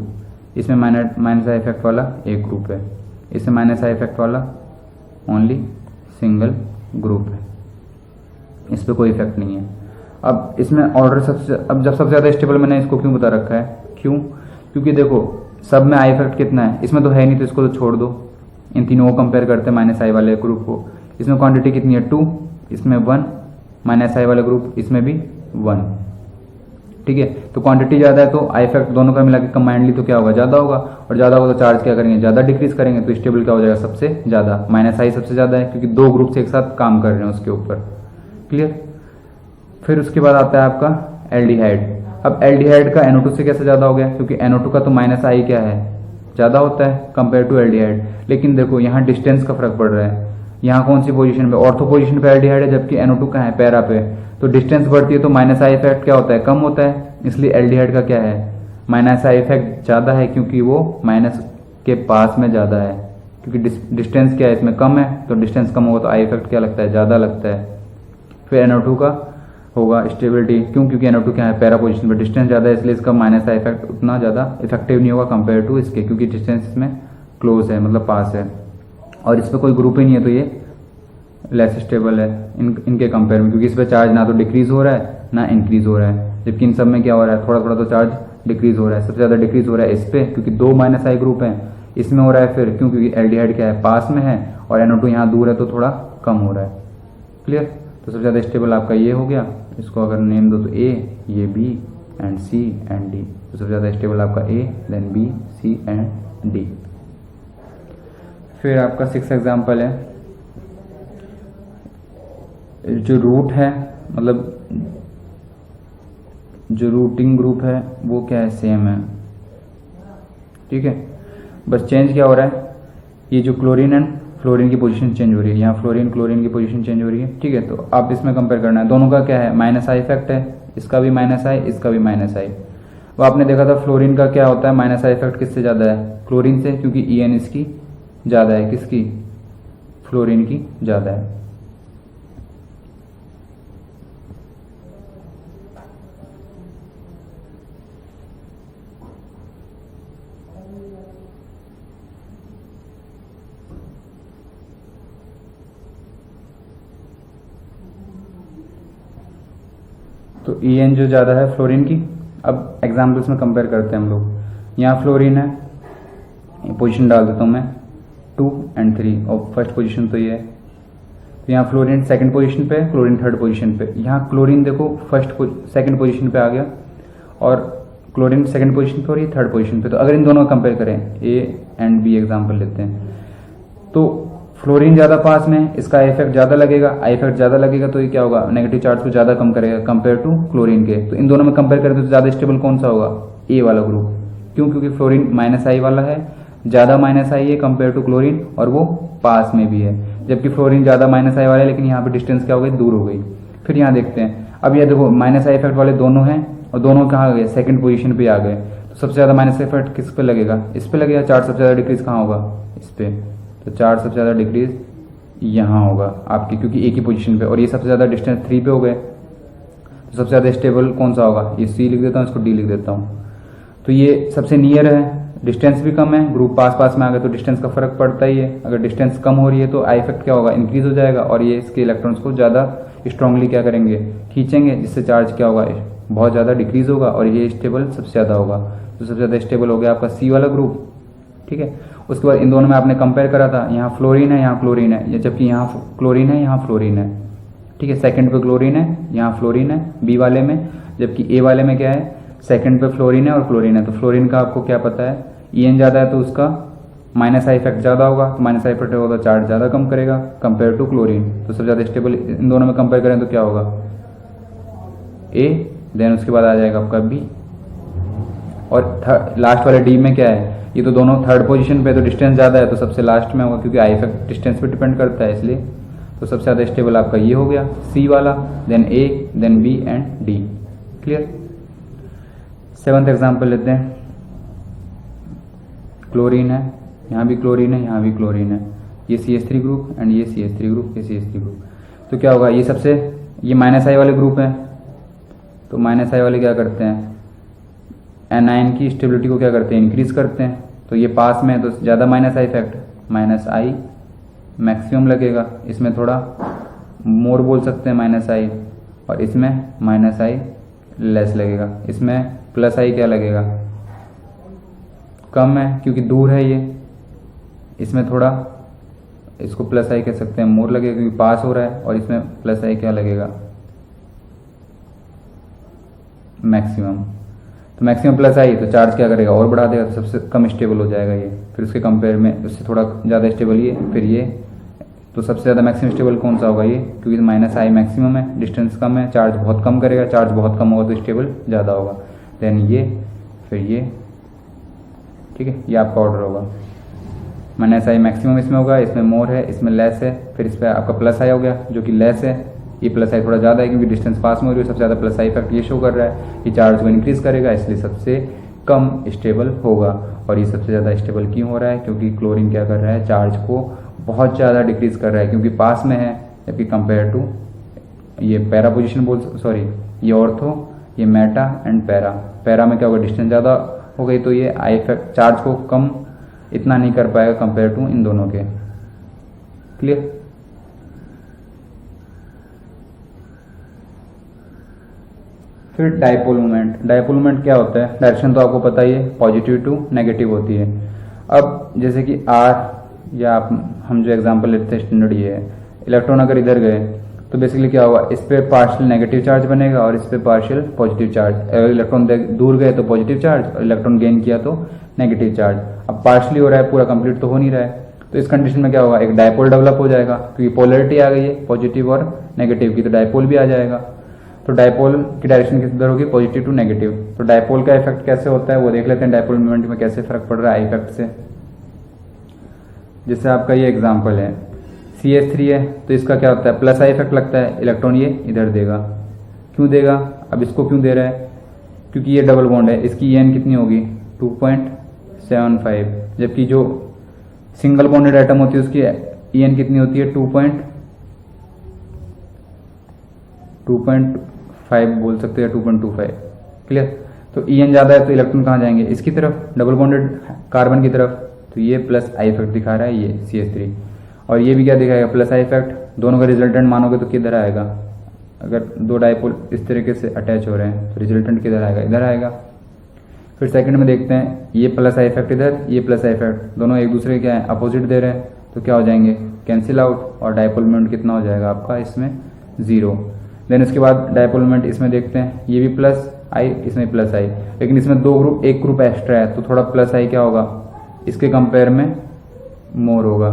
इसमें माइनस आई इफेक्ट वाला एक ग्रुप है, इसमें माइनस आई इफेक्ट वाला ओनली सिंगल ग्रुप है, इस पर कोई इफेक्ट नहीं है। अब इसमें ऑर्डर अब जब सबसे ज़्यादा स्टेबल मैंने इसको क्यों बता रखा है, क्यों, क्योंकि देखो सब में आई इफेक्ट कितना है, इसमें तो है नहीं, तो इसको तो छोड़ दो। इन तीनों को कंपेयर करते हैं माइनस आई वाले ग्रुप को, इसमें क्वांटिटी कितनी है, 2, इसमें 1, माइनस आई वाले ग्रुप इसमें भी 1, ठीक है। तो क्वांटिटी ज़्यादा है तो आई इफेक्ट दोनों का मिला के कंबाइंडली तो क्या होगा, ज़्यादा होगा, और ज़्यादा होगा तो चार्ज क्या करेंगे, ज़्यादा डिक्रीज करेंगे, तो स्टेबल क्या हो जाएगा, सबसे ज़्यादा। माइनस आई सबसे ज़्यादा है क्योंकि दो ग्रुप से एक साथ काम कर रहे हैं उसके ऊपर, क्लियर। फिर उसके बाद आता है आपका एल्डिहाइड। अब एल्डिहाइड का NO2 से कैसे ज़्यादा हो गया, क्योंकि NO2 का तो माइनस आई क्या है, ज़्यादा होता है कंपेयर टू एल्डिहाइड। लेकिन देखो यहाँ डिस्टेंस का फर्क पड़ रहा है, यहाँ कौन सी पोजीशन पे, ऑर्थो पोजीशन पे एल्डिहाइड है, जबकि NO2 कहाँ है, पैरा पे। तो डिस्टेंस बढ़ती है तो माइनस आई इफेक्ट क्या होता है, कम होता है, इसलिए एल्डिहाइड का क्या है, माइनस आई इफेक्ट ज़्यादा है, क्योंकि वो माइनस के पास में ज़्यादा है, क्योंकि डिस्टेंस क्या है इसमें कम है, तो डिस्टेंस कम होगा तो आई इफेक्ट क्या लगता है, ज़्यादा लगता है। फिर NO2 का होगा स्टेबिलिटी, क्यों, क्योंकि NO2 क्या है, पैरा पोजीशन पर, डिस्टेंस ज़्यादा है, इसलिए इसका माइनस आई इफेक्ट उतना ज़्यादा इफेक्टिव नहीं होगा कंपेयर टू इसके, क्योंकि डिस्टेंस इसमें क्लोज है, मतलब पास है, और इस पर कोई ग्रुप ही नहीं है, तो ये लेस स्टेबल है इनके कंपेयर में, क्योंकि इस पर चार्ज ना तो डिक्रीज हो रहा है ना इंक्रीज हो रहा है, जबकि इन सब में क्या हो रहा है, थोड़ा थोड़ा तो चार्ज डिक्रीज हो रहा है। सबसे ज़्यादा डिक्रीज हो रहा है इस पे, क्योंकि 2 माइनस आई ग्रुप हैं, इसमें हो रहा है फिर क्यों, क्योंकि एल्डिहाइड क्या है, पास में है, और NO2 यहाँ दूर है तो थोड़ा कम हो रहा है, क्लियर। तो सबसे ज़्यादा स्टेबल आपका ये हो गया, इसको अगर नेम दो तो A, ये B and C and D। तो सबसे ज़्यादा स्टेबल आपका A, then B, C and D। फिर आपका 6th एग्जाम्पल है, जो रूट है, मतलब जो रूटिंग ग्रुप है वो क्या है, सेम है, ठीक है। बस चेंज क्या हो रहा है, ये जो क्लोरीन एंड फ्लोरीन की पोजीशन चेंज हो रही है, यहाँ फ्लोरीन क्लोरीन की पोजीशन चेंज हो रही है, ठीक है। तो आप इसमें कंपेयर करना है, दोनों का क्या है, माइनस आई इफेक्ट है, इसका भी माइनस आई, इसका भी माइनस आई। वो आपने देखा था फ्लोरीन का क्या होता है, माइनस आई इफेक्ट किससे ज़्यादा है, क्लोरीन से, क्योंकि EN इसकी ज़्यादा है, किसकी, फ्लोरीन की ज़्यादा है। तो EN जो ज़्यादा है फ्लोरीन की। अब एग्जाम्पल्स में कंपेयर करते हैं हम लोग, यहाँ फ्लोरीन है, पोजीशन डाल देता हूँ मैं 2 एंड 3, और फर्स्ट पोजीशन तो ये है। तो यहाँ फ्लोरीन सेकंड पोजीशन पे, क्लोरीन थर्ड पोजीशन पे। यहाँ क्लोरीन देखो सेकंड पोजीशन पे आ गया, और क्लोरीन सेकंड पोजीशन पे और ये थर्ड पोजीशन पे। तो अगर इन दोनों को कंपेयर करें, A एंड B एग्जाम्पल लेते हैं, तो फ्लोरीन ज़्यादा पास में, इसका आई इफेक्ट ज़्यादा लगेगा, आई इफेक्ट ज़्यादा लगेगा तो ये क्या होगा, नेगेटिव चार्ज को ज़्यादा कम करेगा कंपेयर टू क्लोरीन के। तो इन दोनों में कंपेयर करें तो ज़्यादा स्टेबल कौन सा होगा, ए वाला ग्रुप। क्यों, क्योंकि फ्लोरीन माइनस आई वाला है, ज़्यादा माइनस आई है कंपेयर टू क्लोरीन, और वो पास में भी है, जबकि फ्लोरीन ज़्यादा माइनस आई वाला है, लेकिन यहाँ पे डिस्टेंस क्या हो गई, दूर हो गई। फिर यहाँ देखते हैं, अब ये देखो माइनस आई इफेक्ट वाले दोनों हैं, और दोनों कहाँ गए, सेकंड पोजीशन पे आ गए। तो सबसे ज़्यादा माइनस इफेक्ट किस पे लगेगा, इस पे लगेगा। चार्ज सबसे ज़्यादा डिक्रीज कहाँ होगा, इस पे। तो चार्ज सबसे ज़्यादा डिक्रीज यहाँ होगा आपकी, क्योंकि एक ही पोजीशन पे, और ये सबसे ज़्यादा डिस्टेंस 3 पे हो गए। तो सबसे ज़्यादा स्टेबल कौन सा होगा, ये सी लिख देता हूँ, इसको डी लिख देता हूँ। तो ये सबसे नियर है, डिस्टेंस भी कम है, ग्रुप पास पास में आ गए तो डिस्टेंस का फर्क पड़ता ही है। अगर डिस्टेंस कम हो रही है तो आई इफेक्ट क्या होगा, इंक्रीज हो जाएगा, और ये इसके इलेक्ट्रॉन्स को ज़्यादा स्ट्रांगली क्या करेंगे, खींचेंगे, जिससे चार्ज क्या होगा, बहुत ज़्यादा डिक्रीज होगा, और ये स्टेबल सबसे ज़्यादा होगा। तो सबसे ज़्यादा स्टेबल हो गया आपका सी वाला ग्रुप, ठीक है। उसके बाद इन दोनों में आपने कंपेयर करा था, यहाँ फ्लोरीन है, यहाँ क्लोरीन है, जबकि यहाँ क्लोरीन है, यहाँ फ्लोरीन है, ठीक है। सेकंड पे क्लोरीन है, यहाँ फ्लोरीन है बी वाले में, जबकि ए वाले में क्या है, सेकंड पे फ्लोरीन है और क्लोरीन है। तो फ्लोरीन का आपको क्या पता है, ईएन ज़्यादा है तो उसका माइनस आई इफेक्ट ज़्यादा होगा, तो माइनस आई इफेक्ट होगा तो चार्ज ज़्यादा कम करेगा कंपेयर टू क्लोरीन। तो सबसे ज़्यादा स्टेबल इन दोनों में कंपेयर करें तो क्या होगा, ए, देन उसके बाद आ जाएगा आपका बी, और लास्ट वाले डी में क्या है, ये तो दोनों थर्ड पोजीशन पे, तो डिस्टेंस ज़्यादा है तो सबसे लास्ट में होगा, क्योंकि आई इफेक्ट डिस्टेंस पे डिपेंड करता है इसलिए। तो सबसे ज़्यादा स्टेबल आपका ये हो गया सी वाला, then A, then B and D. Clear. 7th example लेते हैं। क्लोरीन है, यहाँ भी क्लोरीन है, यहाँ भी क्लोरीन है, ये CH3 ग्रुप एंड ये CH3 ग्रुप, ये CH3 ग्रुप। तो क्या होगा, ये सबसे, ये माइनस आई वाले ग्रुप हैं, तो माइनस आई वाले क्या करते हैं, एनायन की स्टेबिलिटी को क्या करते हैं, इंक्रीज करते हैं। तो ये पास में है तो ज़्यादा minus I effect, minus I maximum लगेगा, इसमें थोड़ा मोर बोल सकते हैं माइनस आई, और इसमें माइनस आई लेस लगेगा, इसमें प्लस आई क्या लगेगा, कम है क्योंकि दूर है ये, इसमें थोड़ा, इसको प्लस आई कह सकते हैं, मोर लगेगा क्योंकि पास हो रहा है, और इसमें प्लस आई क्या लगेगा, मैक्सिमम। तो मैक्सिमम प्लस आई तो चार्ज क्या करेगा, और बढ़ा देगा, तो सबसे कम स्टेबल हो जाएगा ये। फिर उसके कंपेयर में उससे थोड़ा ज़्यादा स्टेबल ये, फिर ये। तो सबसे ज़्यादा मैक्सिमम स्टेबल कौन सा होगा, ये, क्योंकि माइनस आई मैक्सिमम है, डिस्टेंस कम है, चार्ज बहुत कम करेगा, चार्ज बहुत कम होगा तो स्टेबल ज़्यादा होगा। देन ये, फिर ये, ठीक है, ये आपका ऑर्डर होगा। माइनस आई मैक्सिमम इसमें होगा, इसमें मोर है, इसमें लेस है, फिर इस पर आपका प्लस आई हो गया जो कि लेस है, ये प्लस आई थोड़ा ज़्यादा है क्योंकि डिस्टेंस पास में हो रही है, सबसे ज़्यादा प्लस आई इफेक्ट ये शो कर रहा है, ये चार्ज को इंक्रीज करेगा, इसलिए सबसे कम स्टेबल होगा। और ये सबसे ज़्यादा स्टेबल क्यों हो रहा है, क्योंकि क्लोरीन क्या कर रहा है, चार्ज को बहुत ज़्यादा डिक्रीज कर रहा है, क्योंकि पास में है, जबकि कंपेयर टू ये पैरा पोजिशन ये ऑर्थो, ये मेटा एंड पैरा। पैरा में क्या होगा, डिस्टेंस ज़्यादा हो गई तो ये आई इफेक्ट चार्ज को कम इतना नहीं कर पाएगा कंपेयर टू इन दोनों के। क्लियर। फिर डायपोल मोमेंट। डायपोल मोमेंट क्या होता है, डायरेक्शन तो आपको पता ही है, पॉजिटिव टू नेगेटिव होती है। अब जैसे कि आर, या हम जो एग्जांपल लेते हैं स्टैंडर्ड ये है, इलेक्ट्रॉन अगर इधर गए तो बेसिकली क्या होगा, इस पे पार्शियल नेगेटिव चार्ज बनेगा और इस पे पार्शियल पॉजिटिव चार्ज। अगर इलेक्ट्रॉन दूर गए तो पॉजिटिव चार्ज, और इलेक्ट्रॉन गेन किया तो नेगेटिव चार्ज। अब पार्शियली हो रहा है, पूरा कंप्लीट तो हो नहीं रहा है, तो इस कंडीशन में क्या होगा, एक डायपोल डेवलप हो जाएगा, क्योंकि पोलरिटी आ गई है पॉजिटिव और नेगेटिव की, तो डायपोल भी आ जाएगा। तो डायपोल की डायरेक्शन किधर होगी, पॉजिटिव टू नेगेटिव। तो डायपोल का इफेक्ट कैसे होता है वो देख लेते हैं, डायपोल मोमेंट में कैसे फर्क पड़ रहा है आई इफेक्ट से। जैसे आपका ये एग्जांपल है, CH3 है तो इसका क्या होता है, प्लस आई इफेक्ट लगता है, इलेक्ट्रॉन ये इधर देगा। क्यों देगा, अब इसको क्यों दे रहा है, क्योंकि ये डबल बॉन्ड है, इसकी EN कितनी होगी 2.75, जबकि जो सिंगल बॉन्डेड एटम होती है उसकी EN कितनी होती है 2.5 बोल सकते हैं, 2.25। क्लियर। तो EN ज्यादा है तो इलेक्ट्रॉन कहाँ जाएंगे, इसकी तरफ, डबल बॉन्डेड कार्बन की तरफ। तो ये प्लस आई इफेक्ट दिखा रहा है ये CH3, और ये भी क्या दिखाएगा, प्लस आई इफेक्ट। दोनों का रिजल्टेंट मानोगे तो किधर आएगा, अगर दो डायपोल इस तरीके से अटैच हो रहे हैं तो रिजल्टेंट किधर आएगा, इधर आएगा। फिर सेकंड में देखते हैं, ये प्लस आई इफेक्ट इधर, ये प्लस आई इफेक्ट, दोनों एक दूसरे क्या है, अपोजिट दे रहे हैं, तो क्या हो जाएंगे, कैंसिल आउट, और डायपोल मोमेंट कितना हो जाएगा आपका इसमें 0। देन उसके बाद डायपोल मोमेंट इसमें देखते हैं, ये भी प्लस आई, इसमें प्लस आई, लेकिन इसमें दो ग्रुप, एक ग्रुप एक्स्ट्रा है तो थोड़ा प्लस आई क्या होगा, इसके कंपेयर में मोर होगा,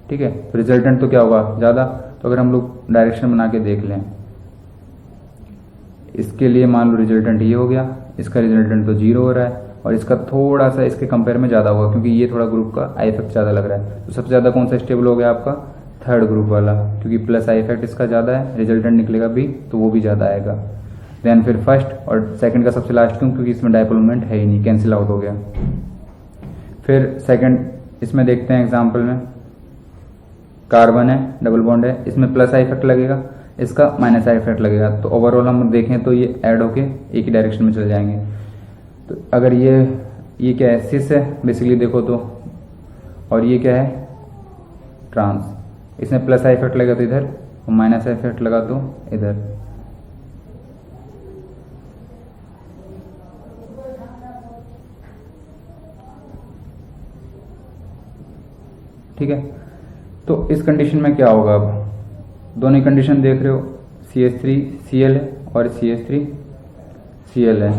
ठीक है। तो रिजल्टेंट तो क्या होगा, ज़्यादा। तो अगर हम लोग डायरेक्शन बना के देख लें, इसके लिए मान लो रिजल्टेंट ये हो गया, इसका रिजल्टेंट तो 0 हो रहा है, और इसका थोड़ा सा इसके कंपेयर में ज़्यादा होगा क्योंकि ये थोड़ा ग्रुप का आई इफेक्ट ज़्यादा लग रहा है। तो सबसे ज़्यादा कौन सा स्टेबल हो गया आपका, थर्ड ग्रुप वाला, क्योंकि प्लस आई इफेक्ट इसका ज़्यादा है, रिजल्टेंट निकलेगा भी तो वो भी ज़्यादा आएगा। देन फिर फर्स्ट और सेकंड का सबसे लास्ट क्यों, क्योंकि इसमें डायपोल मोमेंट है ही नहीं, कैंसिल आउट हो गया। फिर सेकंड इसमें देखते हैं एग्जांपल में, कार्बन है, डबल बॉन्ड है, इसमें प्लस आई इफेक्ट लगेगा, इसका माइनस आई इफेक्ट लगेगा। तो ओवरऑल हम देखें तो ये ऐड होके एक ही डायरेक्शन में चले जाएंगे। तो अगर ये क्या है, सिस है बेसिकली देखो तो, और ये क्या है, ट्रांस। इसमें प्लस आई इफेक्ट लगा तो इधर, और माइनस आई इफेक्ट लगा तो इधर। ठीक है। तो इस कंडीशन में क्या होगा, अब दोनों कंडीशन देख रहे हो, CH3Cl है और CH3Cl है।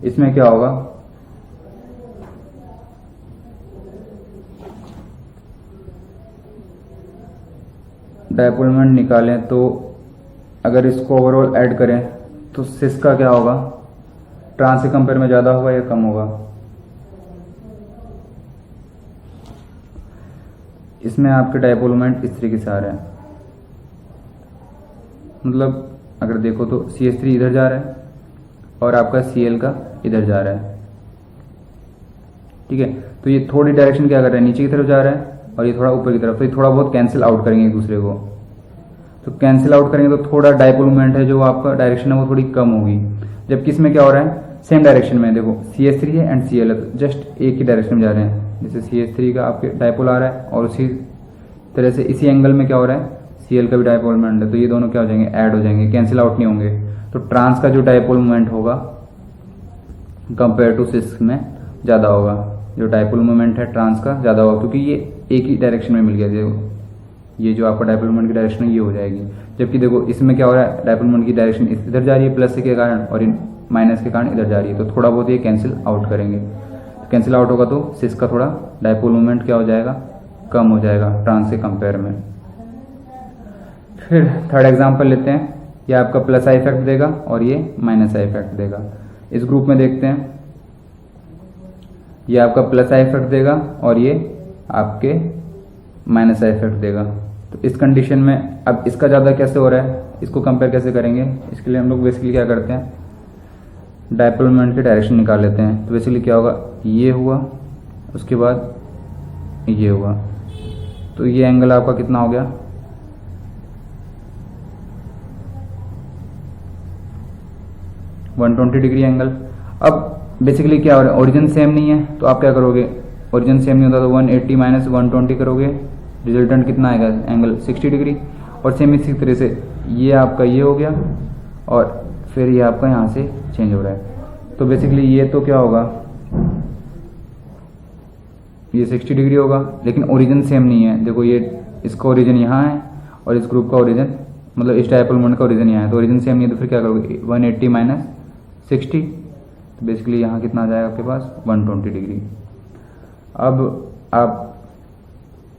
इसमें क्या होगा, डायपोल मोमेंट निकालें तो अगर इसको ओवरऑल ऐड करें तो सिस का क्या होगा, ट्रांस से कंपेयर में ज्यादा होगा या कम होगा। इसमें आपके डायपोल मोमेंट इस तरीके से आ रहे हैं, मतलब अगर देखो तो CH3 इधर जा रहा है और आपका Cl का इधर जा रहा है। ठीक है। तो ये थोड़ी डायरेक्शन क्या कर रहा है, नीचे की तरफ जा रहा है, और ये थोड़ा ऊपर की तरफ। तो ये थोड़ा बहुत कैंसिल आउट करेंगे एक दूसरे को। तो कैंसिल आउट करेंगे तो थोड़ा डायपोल मोमेंट है जो आपका डायरेक्शन है वो थोड़ी कम होगी। जबकि इसमें क्या हो रहा है, सेम डायरेक्शन में, देखो CH3 है एंड Cl है, तो जस्ट एक ही डायरेक्शन में जा रहे हैं। जैसे CH3 का आपके डायपोल आ रहा है और उसी तरह से इसी एंगल में क्या हो रहा है, Cl का भी डायपोल मोमेंट है, तो ये दोनों क्या हो जाएंगे, ऐड हो जाएंगे, कैंसिल आउट नहीं होंगे। तो ट्रांस का जो डायपोल मोमेंट होगा कंपेयर टू सिस में ज़्यादा होगा, जो डायपोल मोमेंट है ट्रांस का ज़्यादा होगा, क्योंकि ये एक ही डायरेक्शन में मिल गया। ये जो आपका डायपोल मोमेंट की डायरेक्शन है ये हो जाएगी। जबकि देखो इसमें क्या हो रहा है, डायपोल मोमेंट की डायरेक्शन इधर जा रही है प्लस के कारण, और माइनस के कारण इधर जा रही है, तो थोड़ा बहुत ये कैंसिल आउट करेंगे। तो कैंसिल आउट होगा तो सिस का थोड़ा डायपोल मोमेंट क्या हो जाएगा, कम हो जाएगा ट्रांस से कंपेयर में। फिर थर्ड एग्जांपल लेते हैं, ये आपका प्लस आई इफेक्ट देगा और ये माइनस आई इफेक्ट देगा। इस ग्रुप में देखते हैं, ये आपका प्लस आई इफेक्ट देगा और ये आपके माइनस आई इफेक्ट देगा। तो इस कंडीशन में अब इसका ज़्यादा कैसे हो रहा है, इसको कंपेयर कैसे करेंगे, इसके लिए हम लोग बेसिकली क्या करते हैं, डायपोल मोमेंट की डायरेक्शन निकाल लेते हैं। तो बेसिकली क्या होगा, ये हुआ, उसके बाद ये हुआ, तो ये एंगल आपका कितना हो गया, 120 डिग्री एंगल। अब बेसिकली क्या हो रहा है, ओरिजिन सेम नहीं है, तो आप क्या करोगे, ओरिजिन सेम नहीं होता तो 180 माइनस 120 करोगे, रिजल्टेंट कितना आएगा, एंगल 60 डिग्री। और सेम इसी तरह से ये आपका ये हो गया और फिर ये आपका यहाँ से चेंज हो रहा है। तो बेसिकली ये तो क्या होगा, ये 60 डिग्री होगा, लेकिन ओरिजिन सेम नहीं है। देखो ये इसका ओरिजिन यहाँ है और इस ग्रुप का ओरिजिन, मतलब इस डायपोल मोमेंट का ओरिजिन यहाँ है, तो ओरिजिन सेम नहीं है, तो फिर क्या करोगे, 180 माइनस 60, तो बेसिकली यहाँ कितना आ जाएगा आपके पास, 120 डिग्री। अब आप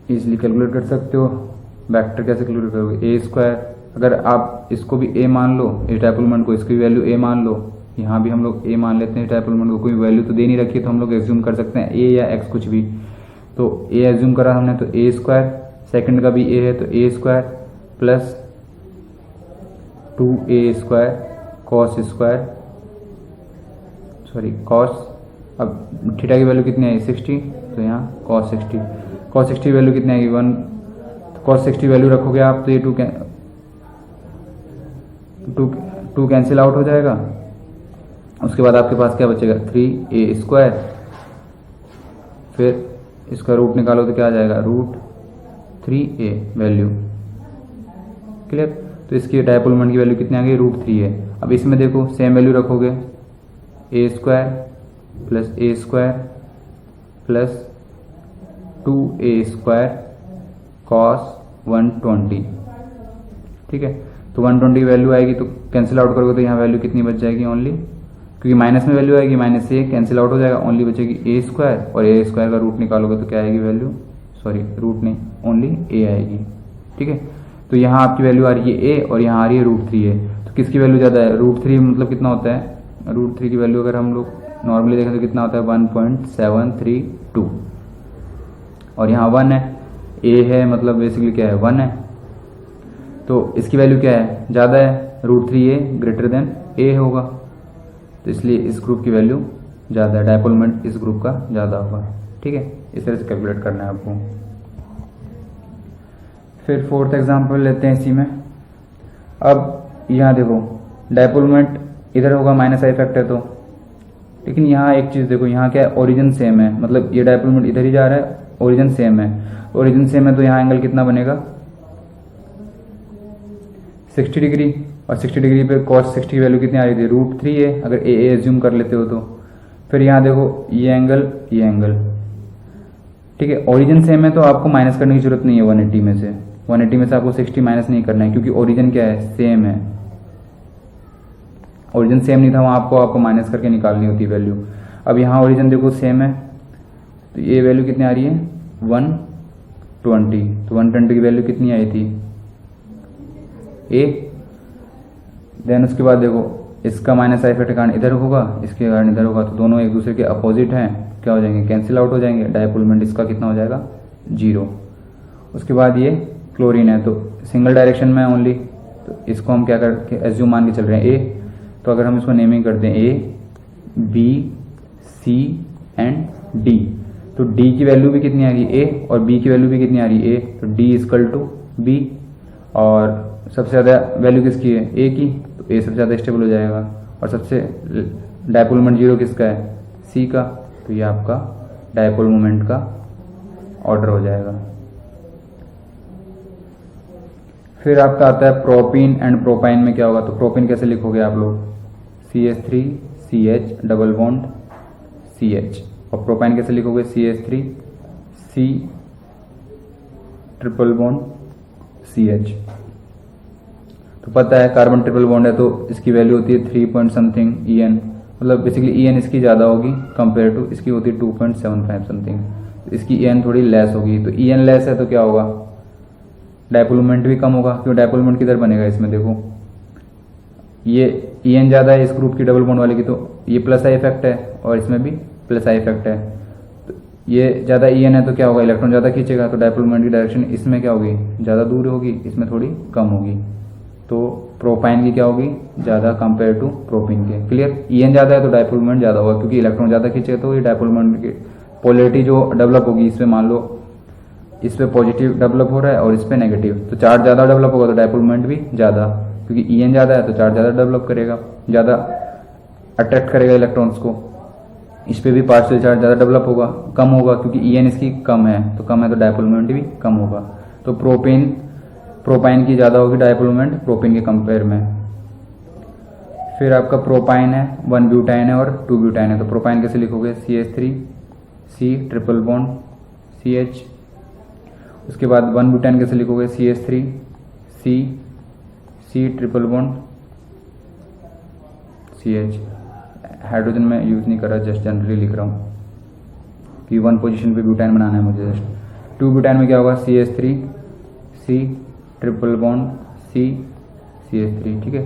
इजीली कैलकुलेट कर सकते हो, वेक्टर कैसे कैलकुलेट करोगे, a², अगर आप इसको भी a मान लो, इस डायपोल मोमेंट को, इसकी वैल्यू a मान लो, यहाँ भी हम लोग a मान लेते हैं, डायपोल मोमेंट को कोई वैल्यू तो दे नहीं रखी है, तो हम लोग एज्यूम कर सकते हैं a या x कुछ भी। तो a एज्यूम करा हमने, तो a², सेकंड का भी a है तो a² प्लस 2a² cos, अब थीटा की वैल्यू कितनी आएगी 60, तो यहाँ cos 60 वैल्यू कितनी आएगी 1, तो cos 60 वैल्यू रखोगे आप तो ये 2 कैंसिल आउट हो जाएगा। उसके बाद आपके पास क्या बचेगा, 3a², फिर इसका रूट निकालो तो क्या आ जाएगा, √3a वैल्यू, क्लियर। तो इसकी डायपोल मोमेंट की वैल्यू कितनी आ गई, √3 है। अब इसमें देखो सेम वैल्यू रखोगे, a² plus a² plus 2a² cos 120, ठीक है। तो 120 वैल्यू आएगी, तो कैंसिल आउट करोगे तो यहाँ वैल्यू कितनी बच जाएगी, ओनली क्योंकि माइनस में वैल्यू आएगी, माइनस ए कैंसिल आउट हो जाएगा, ओनली बचेगी ए स्क्वायर, और ए स्क्वायर का रूट निकालोगे तो क्या आएगी वैल्यू, सॉरी रूट नहीं, ओनली ए आएगी। ठीक है, तो यहाँ आपकी वैल्यू आ रही है ए और यहाँ आ रही है √3 है, तो किसकी वैल्यू ज़्यादा है, √3 मतलब कितना होता है, √3 की वैल्यू अगर हम लोग नॉर्मली देखें तो कितना होता है 1.732, और यहाँ 1 है, ए है मतलब बेसिकली क्या है 1 है, तो इसकी वैल्यू क्या है ज़्यादा है, √3a ग्रेटर देन ए होगा, तो इसलिए इस ग्रुप की वैल्यू ज़्यादा है, डायपोल मोमेंट इस ग्रुप का ज़्यादा होगा। ठीक है, इस तरह से कैलकुलेट करना है आपको। फिर फोर्थ एग्जांपल लेते हैं इसी में। अब यहाँ देखो डायपोल मोमेंट इधर होगा, माइनस आई इफेक्ट है तो, लेकिन यहाँ एक चीज़ देखो, यहाँ क्या है ओरिजिन सेम है, मतलब ये डायपोल मोमेंट इधर ही जा रहा है, ओरिजिन सेम है, ओरिजिन सेम है तो यहाँ एंगल कितना बनेगा 60 डिग्री, और 60 डिग्री पे cos 60 की वैल्यू कितनी आ रही थी √3 है, अगर ए एज्यूम कर लेते हो तो। फिर यहाँ देखो ये एंगल, ठीक है, ओरिजिन सेम है तो आपको माइनस करने की जरूरत नहीं है 180 में से, 180 में से आपको 60 माइनस नहीं करना है, क्योंकि ओरिजिन क्या है सेम है, ओरिजिन सेम नहीं था वहाँ आपको माइनस करके निकालनी होती वैल्यू। अब यहाँ ओरिजिन देखो सेम है, तो ये वैल्यू कितनी आ रही है 120, तो 120 की वैल्यू कितनी आई थी ए। देन उसके बाद देखो इसका माइनस आई इफेक्ट के कारण इधर होगा, इसके कारण इधर होगा, तो दोनों एक दूसरे के अपोजिट हैं, क्या हो जाएंगे कैंसिल आउट हो जाएंगे, डायपोल मोमेंट इसका कितना हो जाएगा 0। उसके बाद ये क्लोरीन है तो सिंगल डायरेक्शन में ओनली, तो इसको हम क्या करके एज्यूम मान के चल रहे हैं ए, तो अगर हम इसको नेमिंग करते हैं A B C and D, तो डी की वैल्यू भी कितनी आ रही है ए और बी की वैल्यू भी कितनी आ रही है ए, तो डी इक्वल टू बी, और सबसे ज़्यादा वैल्यू किसकी है ए की, तो ए सबसे ज़्यादा स्टेबल हो जाएगा, और सबसे डायपोल मोमेंट 0 किसका है सी का, तो ये आपका डायपोल मोमेंट का ऑर्डर हो जाएगा। फिर आपका आता है प्रोपीन एंड प्रोपाइन में क्या होगा, तो प्रोपीन कैसे लिखोगे आप लोग CH3 CH double bond CH, और प्रोपाइन कैसे लिखोगे CH3 C triple bond CH। तो पता है कार्बन ट्रिपल बॉन्ड है तो इसकी वैल्यू होती है 3 पॉइंट समथिंग EN, मतलब बेसिकली EN इसकी ज़्यादा होगी कंपेयर टू इसकी होती है 2.75 समथिंग, तो इसकी EN थोड़ी लेस होगी, तो EN लेस है तो क्या होगा डायपोल मोमेंट भी कम होगा, क्यों डायपोल मोमेंट किधर बनेगा इसमें देखो, ये EN ज़्यादा है इस ग्रुप की डबल बॉन्ड वाले की, तो ये प्लस आई इफेक्ट है और इसमें भी प्लस आई इफेक्ट है, तो ये ज़्यादा EN है तो क्या होगा इलेक्ट्रॉन ज़्यादा खींचेगा, तो डायपोल मोमेंट की डायरेक्शन इसमें क्या होगी ज़्यादा दूर होगी, इसमें थोड़ी कम होगी, तो प्रोपाइन की क्या होगी ज़्यादा कंपेयर टू प्रोपीन के। क्लियर, EN ज़्यादा है तो डायपोल मोमेंट ज़्यादा होगा, क्योंकि इलेक्ट्रॉन ज़्यादा खींचेगा तो ये डायपोल मोमेंट की पोलैरिटी जो डेवलप होगी, इसमें मान लो इस पे पॉजिटिव डेवलप हो रहा है और इस पे नेगेटिव, तो चार्ज ज़्यादा डेवलप होगा तो डायपोल मोमेंट भी ज़्यादा, क्योंकि EN ज़्यादा है तो चार्ज ज़्यादा डेवलप करेगा, ज़्यादा अट्रैक्ट करेगा इलेक्ट्रॉन्स को, इस पे भी पार्शियल चार्ज ज़्यादा डेवलप होगा, कम होगा क्योंकि EN इसकी कम है तो डायपोल मोमेंट भी कम होगा, तो प्रोपाइन की ज़्यादा होगी डायपोल मोमेंट प्रोपीन के कंपेयर में। फिर आपका प्रोपाइन है 1 ब्यूटाइन है और 2 ब्यूटाइन है, तो प्रोपाइन कैसे लिखोगे CH3 C triple bond CH, उसके बाद 1 ब्यूटाइन कैसे लिखोगे CH3 C triple bond CH, hydrogen में यूज नहीं कर रहा, जस्ट जनरली लिख रहा हूँ कि 1 पोजीशन पे ब्यूटाइन बनाना है मुझे जस्ट। 2 ब्यूटाइन में क्या होगा CH3 C triple bond CH3, ठीक है,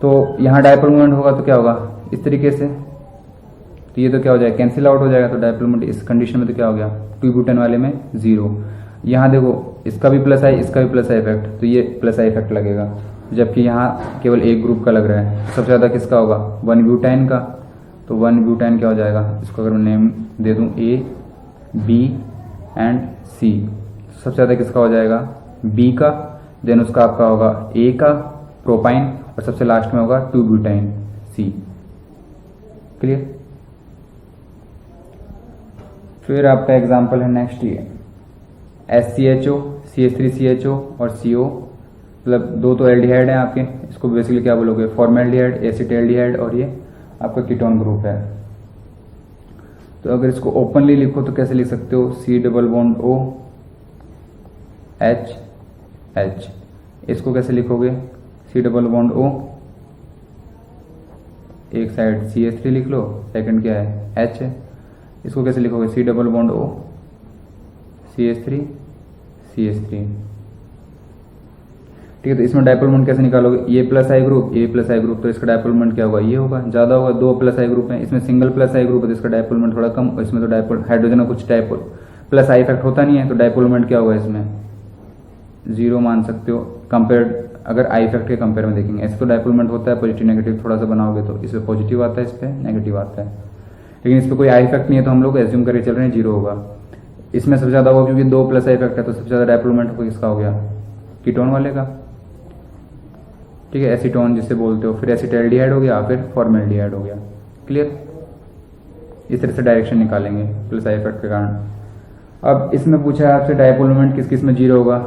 तो यहाँ डायपोल मोमेंट होगा तो क्या होगा इस तरीके से, तो ये तो क्या हो जाएगा कैंसिल आउट हो जाएगा, तो डायपोल मोमेंट इस कंडीशन में तो क्या हो गया 2 ब्यूटेन वाले में 0। यहाँ देखो इसका भी प्लस आई इसका भी प्लस आई इफेक्ट, तो ये प्लस आई इफेक्ट लगेगा, जबकि यहाँ केवल एक ग्रुप का लग रहा है, सबसे ज़्यादा किसका होगा 1 ब्यूटाइन का, तो 1 ब्यूटाइन क्या हो जाएगा, इसको अगर मैं नेम दे दूँ A B एंड C, सबसे ज़्यादा किसका हो जाएगा B का, देन उसका आपका होगा A का प्रोपाइन, और सबसे लास्ट में होगा 2 ब्यूटाइन C। क्लियर। फिर आपका एग्जांपल है नेक्स्ट ये SCHO CH3CHO और CO, मतलब दो तो एल्डिहाइड है आपके, इसको बेसिकली क्या बोलोगे फॉर्मेल्डिहाइड एसिटाल्डिहाइड, और ये आपका कीटोन ग्रुप है। तो अगर इसको ओपनली लिखो तो कैसे लिख सकते हो C double bond O H, इसको कैसे लिखोगे C डबल बॉन्ड O एक साइड CH3 लिख लो, सेकंड क्या है H है। इसको कैसे लिखोगे, C double bond O CH3 CH3। ठीक है, तो इसमें डायपोल मोमेंट कैसे निकालोगे, ये प्लस आई ग्रुप, तो इसका डायपोल मोमेंट क्या होगा, ये होगा, ज्यादा होगा, दो प्लस आई ग्रुप है, इसमें सिंगल प्लस आई ग्रुप है तो इसका डायपोल मोमेंट थोड़ा कम, और इसमें तो डायपोल हाइड्रोजन का कुछ डायपोल प्लस आई इफेक्ट होता नहीं है, तो डायपोल मोमेंट क्या होगा इसमें 0 मान सकते हो। कंपेयर अगर आई इफेक्ट के कंपेयर में देखेंगे, ऐसे तो डायपोल मोमेंट होता है पॉजिटिव नेगेटिव, थोड़ा सा बनाओगे तो इस पर पॉजिटिव आता है, इस पर नेगेटिव आता है, लेकिन इस पर कोई आई इफेक्ट नहीं है तो हम लोग एज्यूम करके चल रहे हैं 0 होगा। इसमें सबसे ज्यादा होगा क्योंकि 2 प्लस आई इफेक्ट है, तो सबसे ज्यादा डायपोल मोमेंट किसका हो गया, कीटोन वाले का। ठीक है, एसीटोन जिसे बोलते हो, फिर एसिटाल्डिहाइड हो गया, फिर फॉर्मेल्डिहाइड हो गया। क्लियर, इस तरह से डायरेक्शन निकालेंगे प्लस आई इफेक्ट के कारण। अब इसमें पूछा है आपसे डायपोल मोमेंट किस किस में 0 होगा,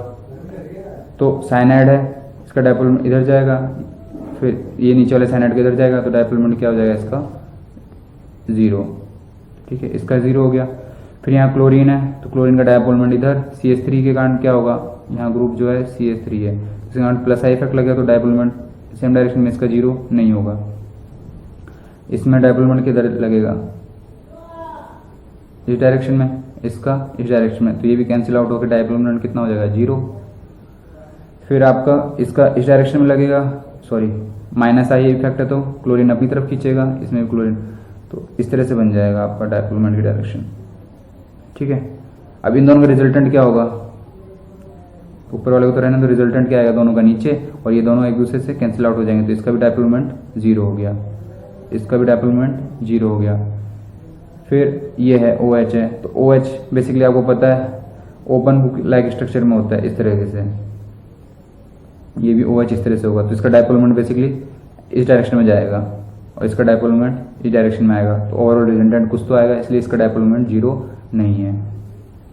तो साइनाइड है, इसका डायपोल मोमेंट इधर जाएगा, फिर ये नीचे वाले साइनाइड के इधर जाएगा, तो डायपोल मोमेंट क्या हो जाएगा इसका 0। ठीक है, इसका 0 हो गया। फिर यहाँ क्लोरीन है, तो क्लोरीन का डायपोल मोमेंट इधर CH3 के कारण क्या होगा, यहाँ ग्रुप जो है CH3 है, इसके कारण प्लस आई इफेक्ट लग गया, तो डायपोल मोमेंट सेम डायरेक्शन में इसका 0 नहीं होगा। इसमें डायपोल मोमेंट किधर लगेगा, इस डायरेक्शन में, इसका इस डायरेक्शन में, तो ये भी कैंसिल आउट होकर डायपोल मोमेंट कितना हो जाएगा 0। फिर आपका इसका इस डायरेक्शन में लगेगा, सॉरी माइनस आई इफेक्ट है तो क्लोरीन अपनी तरफ खींचेगा, इसमें भी क्लोरीन, तो इस तरह से बन जाएगा आपका डायपोल मोमेंट की डायरेक्शन। ठीक है, अब इन दोनों का रिजल्टेंट क्या होगा, ऊपर वाले को तो रहने तो रिजल्टेंट क्या आएगा दोनों का नीचे, और ये दोनों एक दूसरे से कैंसिल आउट हो जाएंगे, तो इसका भी डायपोल मोमेंट 0 हो गया, इसका भी डायपोल मोमेंट 0 हो गया। फिर ये है OH है, तो OH बेसिकली आपको पता है ओपन बुक लाइक स्ट्रक्चर में होता है इस तरीके से, ये भी OH इस तरह से होगा, तो इसका डायपोल मोमेंट बेसिकली इस डायरेक्शन में जाएगा, और इसका डायपोल मोमेंट इस डायरेक्शन में आएगा, तो ओवरऑल रिजल्टेंट कुछ तो आएगा, इसलिए इसका डायपोल मोमेंट 0 नहीं है।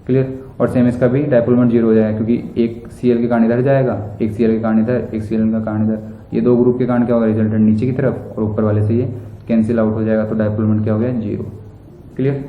क्लियर, और सेम इसका भी डायपोल मोमेंट 0 हो जाएगा, क्योंकि एक Cl के कारण इधर जाएगा, एक Cl के कारण इधर, एक Cl का कारण इधर, ये दो ग्रुप के कारण क्या होगा रिजल्टेंट नीचे की तरफ, और ऊपर वाले से ये कैंसिल आउट हो जाएगा, तो डायपोल मोमेंट क्या हो गया 0। क्लियर।